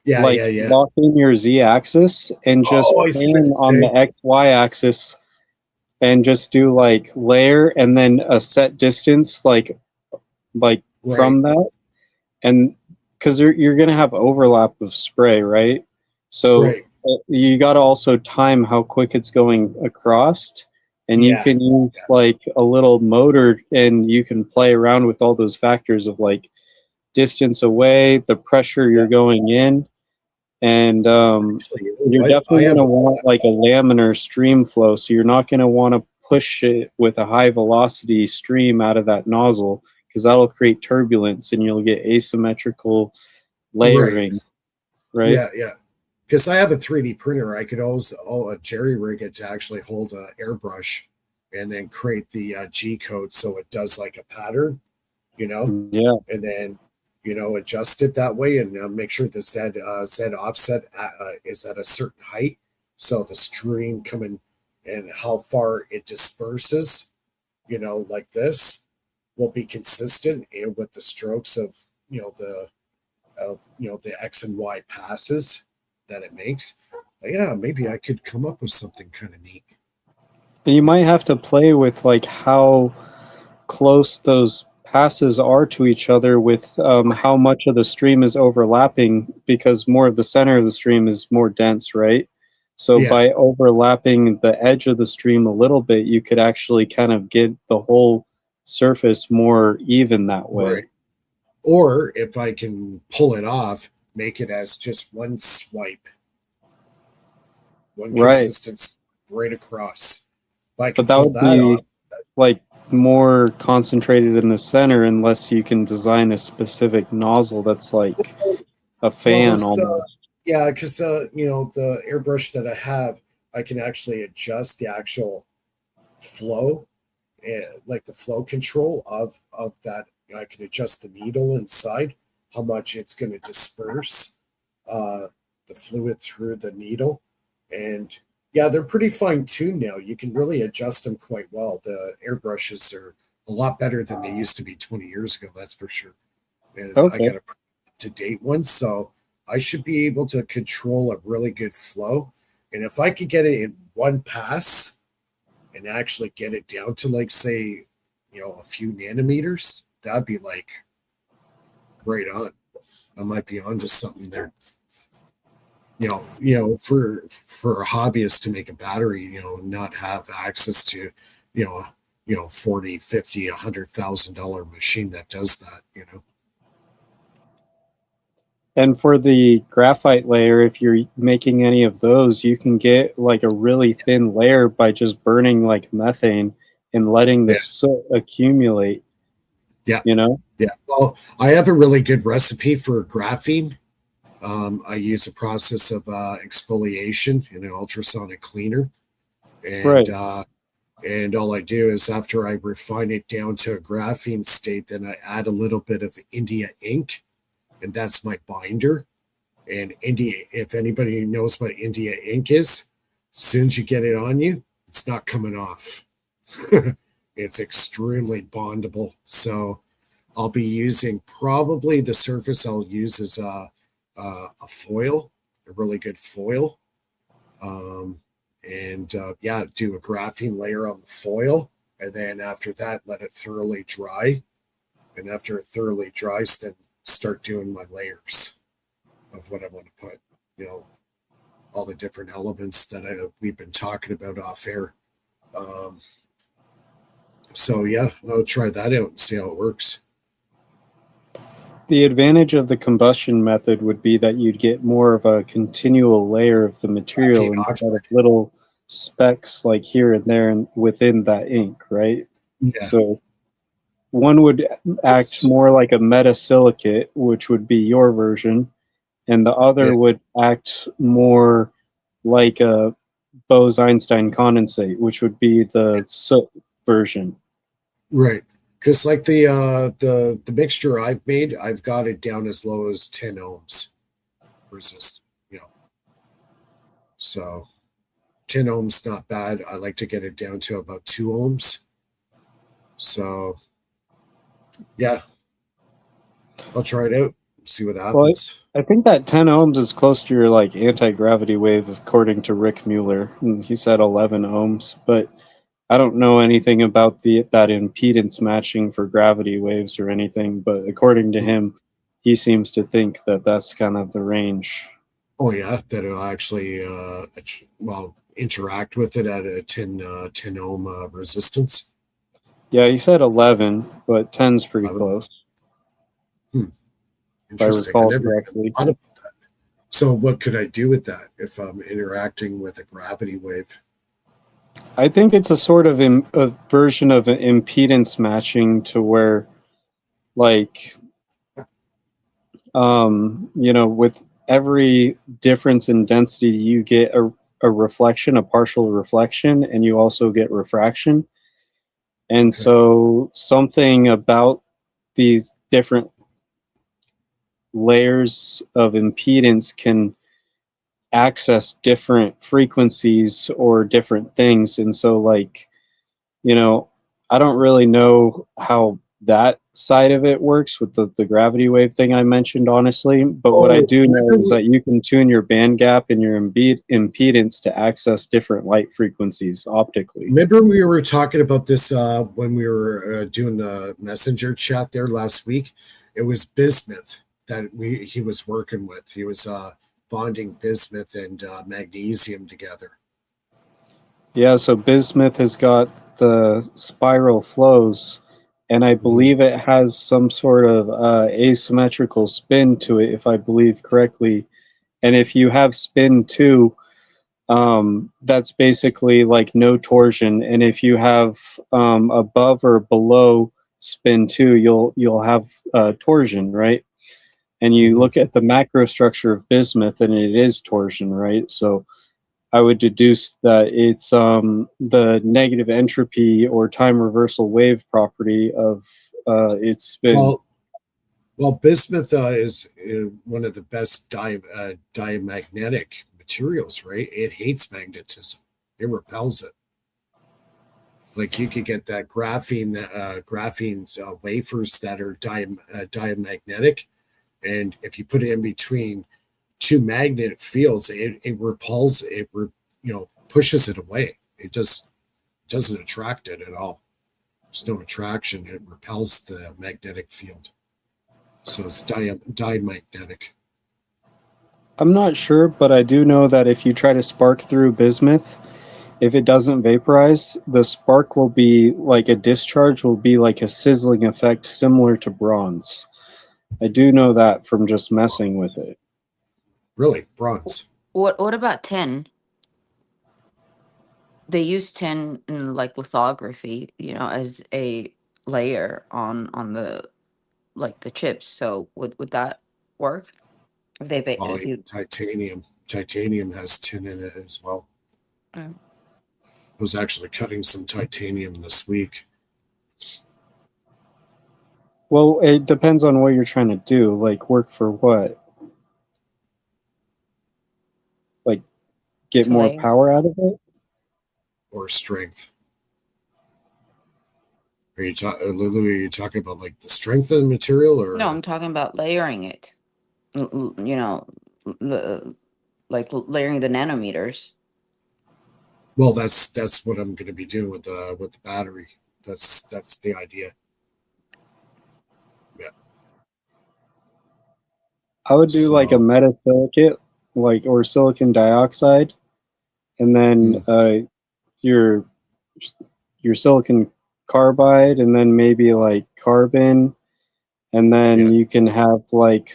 Yeah, like lock in your Z axis and just pan on the X, Y axis and just do like layer and then a set distance like from that. And because you're going to have overlap of spray, right? So you got to also time how quick it's going across. And you can use like a little motor and you can play around with all those factors of like distance away, the pressure you're going in. And you're definitely going to want like a laminar stream flow. So you're not going to want to push it with a high velocity stream out of that nozzle because that'll create turbulence and you'll get asymmetrical layering. Right? Yeah. Because I have a 3D printer, I could always jerry rig it to actually hold an airbrush and then create the G code so it does like a pattern, and then adjust it that way and make sure the Z offset is at a certain height, so the stream coming and how far it disperses, like this, will be consistent and with the strokes of the X and Y passes that it makes. Yeah, maybe I could come up with something kind of neat. And you might have to play with like how close those passes are to each other with how much of the stream is overlapping, because more of the center of the stream is more dense, right? So by overlapping the edge of the stream a little bit, you could actually kind of get the whole surface more even that way. Right. Or if I can pull it off, make it as just one swipe, one consistent right across. But that would be like more concentrated in the center unless you can design a specific nozzle that's like a fan almost. Yeah, because the airbrush that I have, I can actually adjust the actual flow, like the flow control of that. I can adjust the needle inside, how much it's going to disperse the fluid through the needle. And yeah, they're pretty fine tuned now. You can really adjust them quite well. The airbrushes are a lot better than they used to be 20 years ago, that's for sure. And I got a up-to-date one, so I should be able to control a really good flow. And if I could get it in one pass and actually get it down to like, say, a few nanometers, that'd be like right on. I might be onto something there. For a hobbyist to make a battery, not have access to, 40, 50, $100,000 machine that does that, And for the graphite layer, if you're making any of those, you can get like a really thin layer by just burning like methane and letting the soot accumulate. Yeah. You know? Yeah. Well, I have a really good recipe for graphene. I use a process of exfoliation in an ultrasonic cleaner, Right. and all I do is after I refine it down to a graphene state, then I add a little bit of India ink, and that's my binder. And India, if anybody knows what India ink is, as soon as you get it on you, it's not coming off. It's extremely bondable. So I'll be using probably the surface I'll use is a foil, a really good foil. And yeah, do a graphene layer on the foil. And then after that, let it thoroughly dry. And after it thoroughly dries, then start doing my layers of what I want to put, you know, all the different elements that we've been talking about off air. Um, so yeah, I'll try that out and see how it works. The advantage of the combustion method would be that you'd get more of a continual layer of the material Graphene instead oxide. of little specks like here and there and within that ink, right? Yeah. So one would act more like a metasilicate, which would be your version, and the other Yeah. would act more like a Bose-Einstein condensate, which would be the soot version. Right. Because like the mixture I've made, I've got it down as low as 10 ohms resist. You know, so 10 ohms not bad. I like to get it down to about 2 ohms. So yeah, I'll try it out, see what happens. I think that 10 ohms is close to your like anti-gravity wave, according to Rick Mueller. And he said 11 ohms, but I don't know anything about that impedance matching for gravity waves or anything. But according to him, he seems to think that that's kind of the range. Oh yeah, that it'll actually well interact with it at a 10 ohm resistance. Yeah, he said 11, but 10's pretty 11. close. If I Interesting. I recall never even correctly. thought about that. So what could I do with that if I'm interacting with a gravity wave? I think it's a sort of a version of an impedance matching to where, like, you know, with every difference in density, you get a reflection, a partial reflection, and you also get refraction. And Okay. so something about these different layers of impedance can access different frequencies or different things. And so, like, you know, I don't really know how that side of it works with the gravity wave thing I mentioned, honestly. But what I Oh, do know remember is that you can tune your band gap and your impedance to access different light frequencies optically. remember we were talking about this when we were doing the messenger chat there last week. It was bismuth that he was working with. He was bonding bismuth and magnesium together. Yeah, so bismuth has got the spiral flows, and I believe it has some sort of asymmetrical spin to it, if I believe correctly. And if you have spin 2, that's basically like no torsion. And if you have above or below spin 2, you'll have torsion, right? And you look at the macro structure of bismuth, and it is torsion, right? So I would deduce that it's the negative entropy or time reversal wave property of its spin. Well, bismuth is one of the best diamagnetic materials, right? It hates magnetism. It repels it. Like you could get that graphene wafers that are diamagnetic, and if you put it in between two magnetic fields, it repulses it. Pushes it away. It just doesn't attract it at all. There's no attraction. It repels the magnetic field. So it's diamagnetic. I'm not sure, but I do know that if you try to spark through bismuth, if it doesn't vaporize, the spark will be like a discharge, will be like a sizzling effect similar to bronze. I do know that from just messing with it. Really, bronze. What about tin? They use tin in like lithography, you know, as a layer on the like the chips. So would that work? If they Oh, if you titanium has tin in it as well. Mm. I was actually cutting some titanium this week. Well, it depends on what you're trying to do. Like, work for what? Like, get to more layer. power out of it? Or strength. Are you Lulu? Are you talking about like the strength of the material, No, I'm or talking about layering it. You know, like layering the nanometers. well, that's what I'm going to be doing with the battery. That's the idea. Yeah. I would do like a So, metasilicate, like, or silicon dioxide, and then mm, your your silicon carbide, and then maybe like carbon, and then yeah, you can have like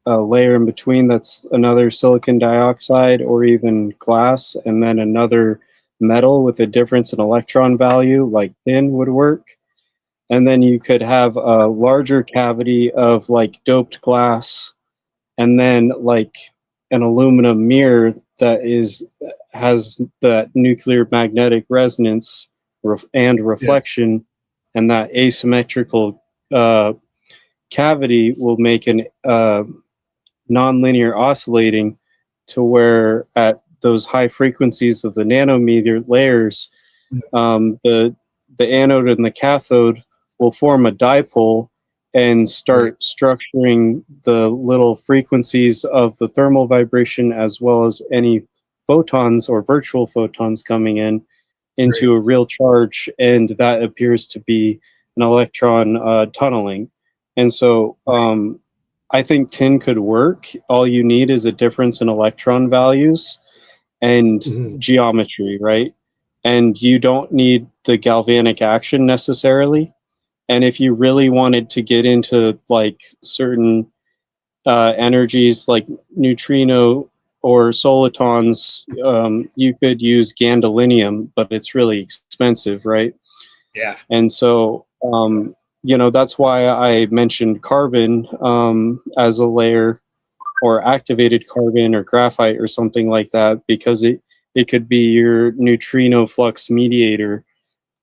a layer in between that's another silicon dioxide or even glass, and then another metal with a difference in electron value, like tin would work. And then you could have a larger cavity of like doped glass, and then like an aluminum mirror that is has that nuclear magnetic resonance and yeah, reflection, and that asymmetrical uh, cavity will make an nonlinear oscillating, to where at those high frequencies of the nanometer layers, yeah, the anode and the cathode will form a dipole and right, start structuring the little frequencies of the thermal vibration, as well as any photons or virtual photons coming in, right. into a real charge, and that appears to be an electron tunneling. And so I think tin could work. All you need is a difference in electron values and Mhm. geometry, right? And you don't need the galvanic action necessarily. And if you really wanted to get into like certain energies like neutrino or solitons, you could use gadolinium, but it's really expensive, right? Yeah, And so, that's why I mentioned carbon as a layer, or activated carbon or graphite or something like that, because it could be your neutrino flux mediator,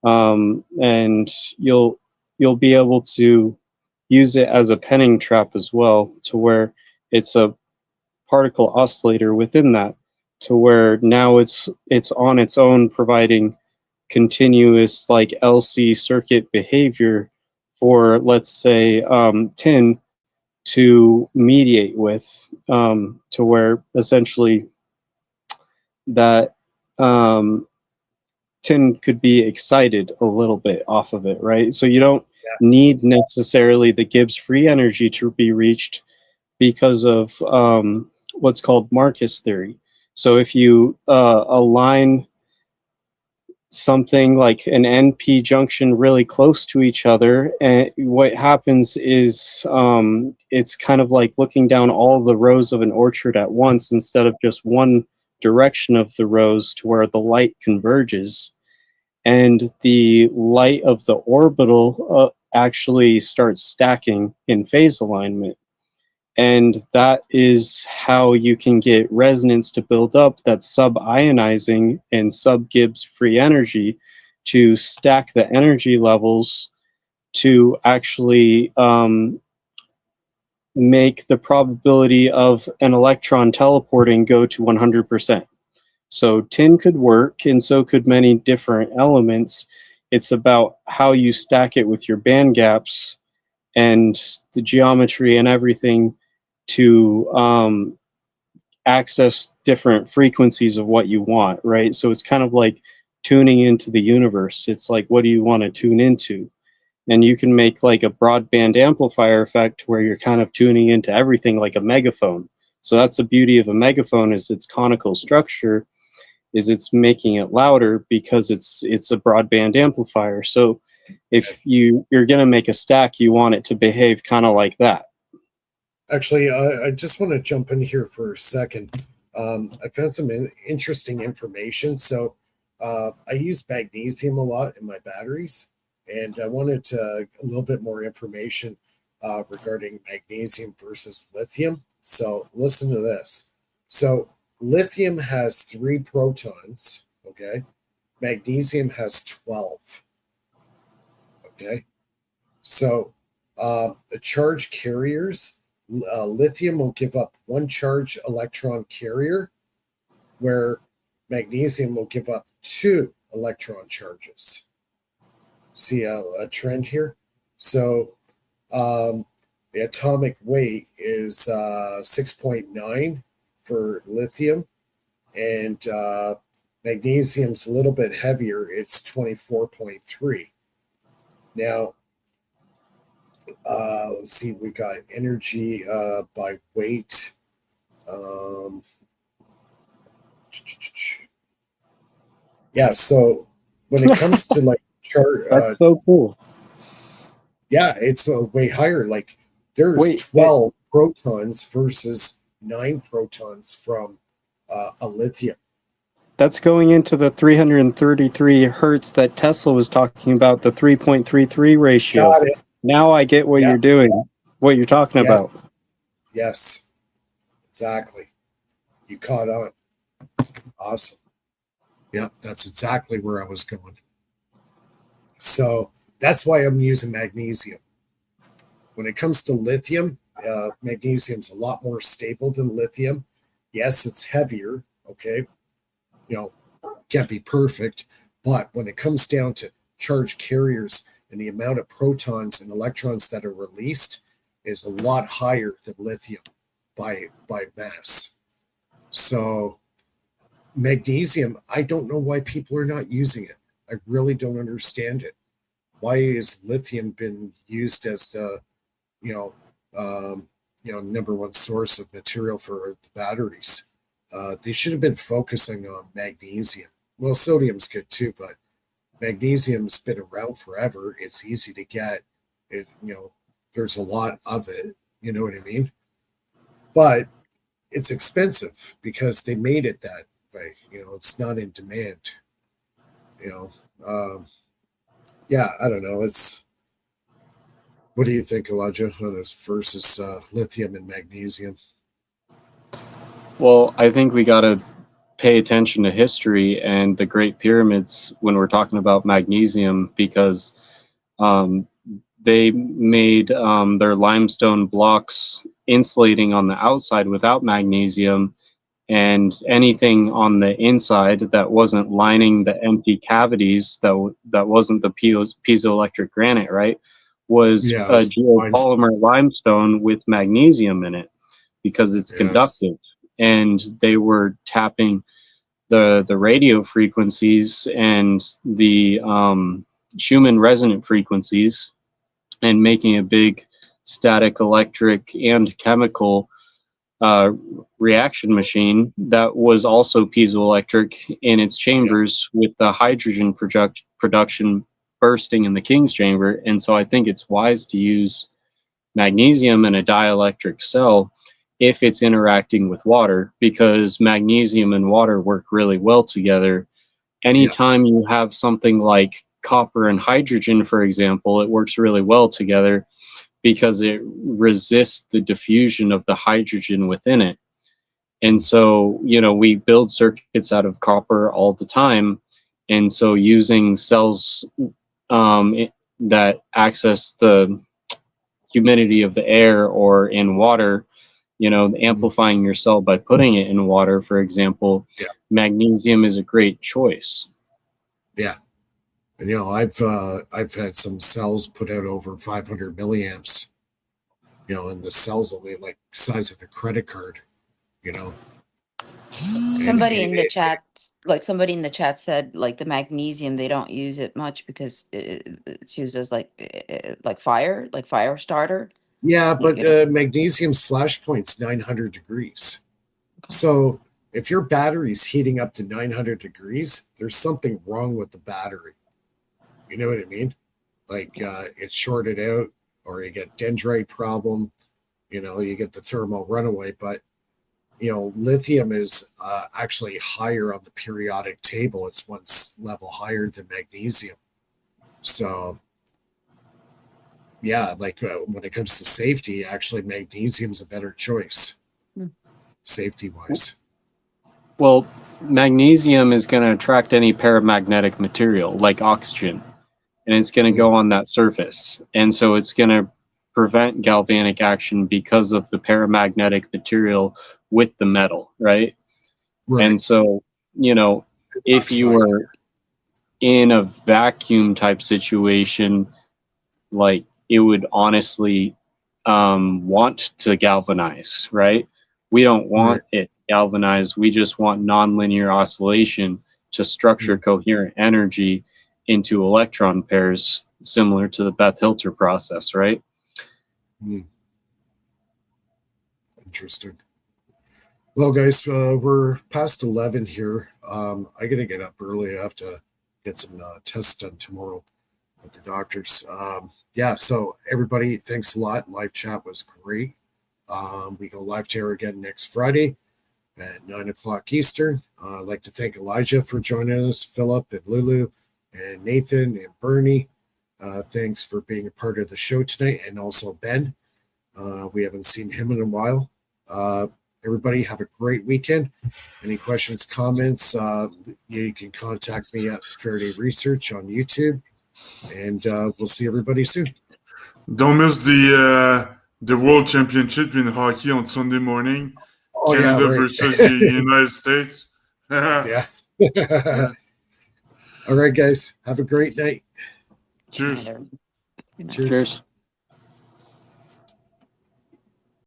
and you'll be able to use it as a penning trap as well, to where it's a particle oscillator within that, to where now it's on its own, providing continuous like LC circuit behavior for, let's say, tin to mediate with, to where essentially that um, tin could be excited a little bit off of it, right? So you don't need necessarily the Gibbs free energy to be reached, because of what's called Marcus theory. So if you align something like an NP junction really close to each other, and what happens is it's kind of like looking down all the rows of an orchard at once, instead of just one direction of the rows, to where the light converges, and the light of the orbital actually starts stacking in phase alignment. And that is how you can get resonance to build up, that's sub-ionizing and sub-Gibbs free energy, to stack the energy levels to actually make the probability of an electron teleporting go to 100%. So tin could work, and so could many different elements. It's about how you stack it with your band gaps and the geometry and everything, to access different frequencies of what you want, right? So it's kind of like tuning into the universe. It's like, what do you want to tune into? And you can make like a broadband amplifier effect, where you're kind of tuning into everything like a megaphone. So that's the beauty of a megaphone, is its conical structure, is it's making it louder because it's a broadband amplifier. So if you're going to make a stack, you want it to behave kind of like that. actually, I just want to jump in here for a second. I found some interesting information. So, I use magnesium a lot in my batteries, and I wanted a little bit more information regarding magnesium versus lithium. So listen to this. So lithium has 3 protons. Okay, magnesium has 12. Okay, so the charge carriers, lithium will give up 1 charge electron carrier, where magnesium will give up 2 electron charges. See a trend here? So the atomic weight is 6.9 for lithium, and magnesium's a little bit heavier. It's 24.3. Now, let's see, we got energy by weight. Yeah, so when it comes to like chart, That's so cool. yeah, it's way higher. Like there's Wait, 12 protons versus 9 protons from a lithium. That's going into the 333 hertz that Tesla was talking about, the 3.33 ratio. Got it. Now I get what Yeah. you're doing, what you're talking about. Yes. Yes, exactly. You caught on. Awesome. Yeah, that's exactly where I was going. So that's why I'm using magnesium. When it comes to lithium, magnesium's a lot more stable than lithium. Yes, it's heavier. Okay, can't be perfect, but when it comes down to charge carriers and the amount of protons and electrons that are released is a lot higher than lithium by mass. So magnesium, I don't know why people are not using it. I really don't understand it. Why has lithium been used as the number one source of material for the batteries? They should have been focusing on magnesium. Well, sodium's good too, but magnesium's been around forever. It's easy to get. There's a lot of it. You know what I mean? But it's expensive because they made it that way. It's not in demand. Yeah, I don't know. What do you think, Elijah, on this versus lithium and magnesium? Well, I think we got to pay attention to history and the Great Pyramids when we're talking about magnesium, because they made their limestone blocks insulating on the outside without magnesium, and anything on the inside that wasn't lining the empty cavities, that wasn't the piezoelectric granite, right, was Yeah, a it's geopolymer limestone with magnesium in it, because it's Yes. conductive. And they were tapping the radio frequencies and the Schumann resonant frequencies and making a big static electric and chemical reaction machine that was also piezoelectric in its chambers, with the hydrogen production bursting in the King's chamber. And so I think it's wise to use magnesium in a dielectric cell if it's interacting with water, because magnesium and water work really well together. Anytime you have something like copper and hydrogen, for example, it works really well together because it resists the diffusion of the hydrogen within it. And so, we build circuits out of copper all the time. And so using cells that access the humidity of the air or in water, amplifying your cell by putting it in water, for example, magnesium is a great choice. Yeah. And, I've had some cells put out over 500 milliamps, and the cells only like size of a credit card, Somebody in the chat, said like the magnesium, they don't use it much because it's used as like fire starter. Yeah, but Yeah. magnesium's flash point's 900 degrees. So if your battery's heating up to 900 degrees, there's something wrong with the battery. You know what I mean? Like it's shorted out, or you get dendrite problem. You get the thermal runaway. But lithium is actually higher on the periodic table. It's one level higher than magnesium. So yeah, like when it comes to safety, actually magnesium's a better choice, safety wise. Well, magnesium is going to attract any paramagnetic material like oxygen, and it's going to go on that surface. And so it's going to prevent galvanic action because of the paramagnetic material with the metal, right? Right. And so, you know, if you were in a vacuum type situation, like it would honestly want to galvanize, right? We don't want it galvanized. We just want nonlinear oscillation to structure coherent energy into electron pairs, similar to the Bethe-Hilter process, right? Interesting. Well, guys, we're past 11 here. I got to get up early. I have to get some tests done tomorrow with the doctors. Yeah, so everybody, thanks a lot. Live chat was great. We go live to air again next Friday at 9 o'clock Eastern. I'd like to thank Elijah for joining us, Philip and Lulu and Nathan and Bernie. Thanks for being a part of the show tonight, and also Ben. We haven't seen him in a while. Everybody have a great weekend. Any questions, comments, you can contact me at Faraday Research on YouTube, and we'll see everybody soon. Don't miss the World Championship in hockey on Sunday morning. Oh, Canada yeah, right. versus the United States. Yeah. All right, guys. Have a great night. Cheers. Cheers.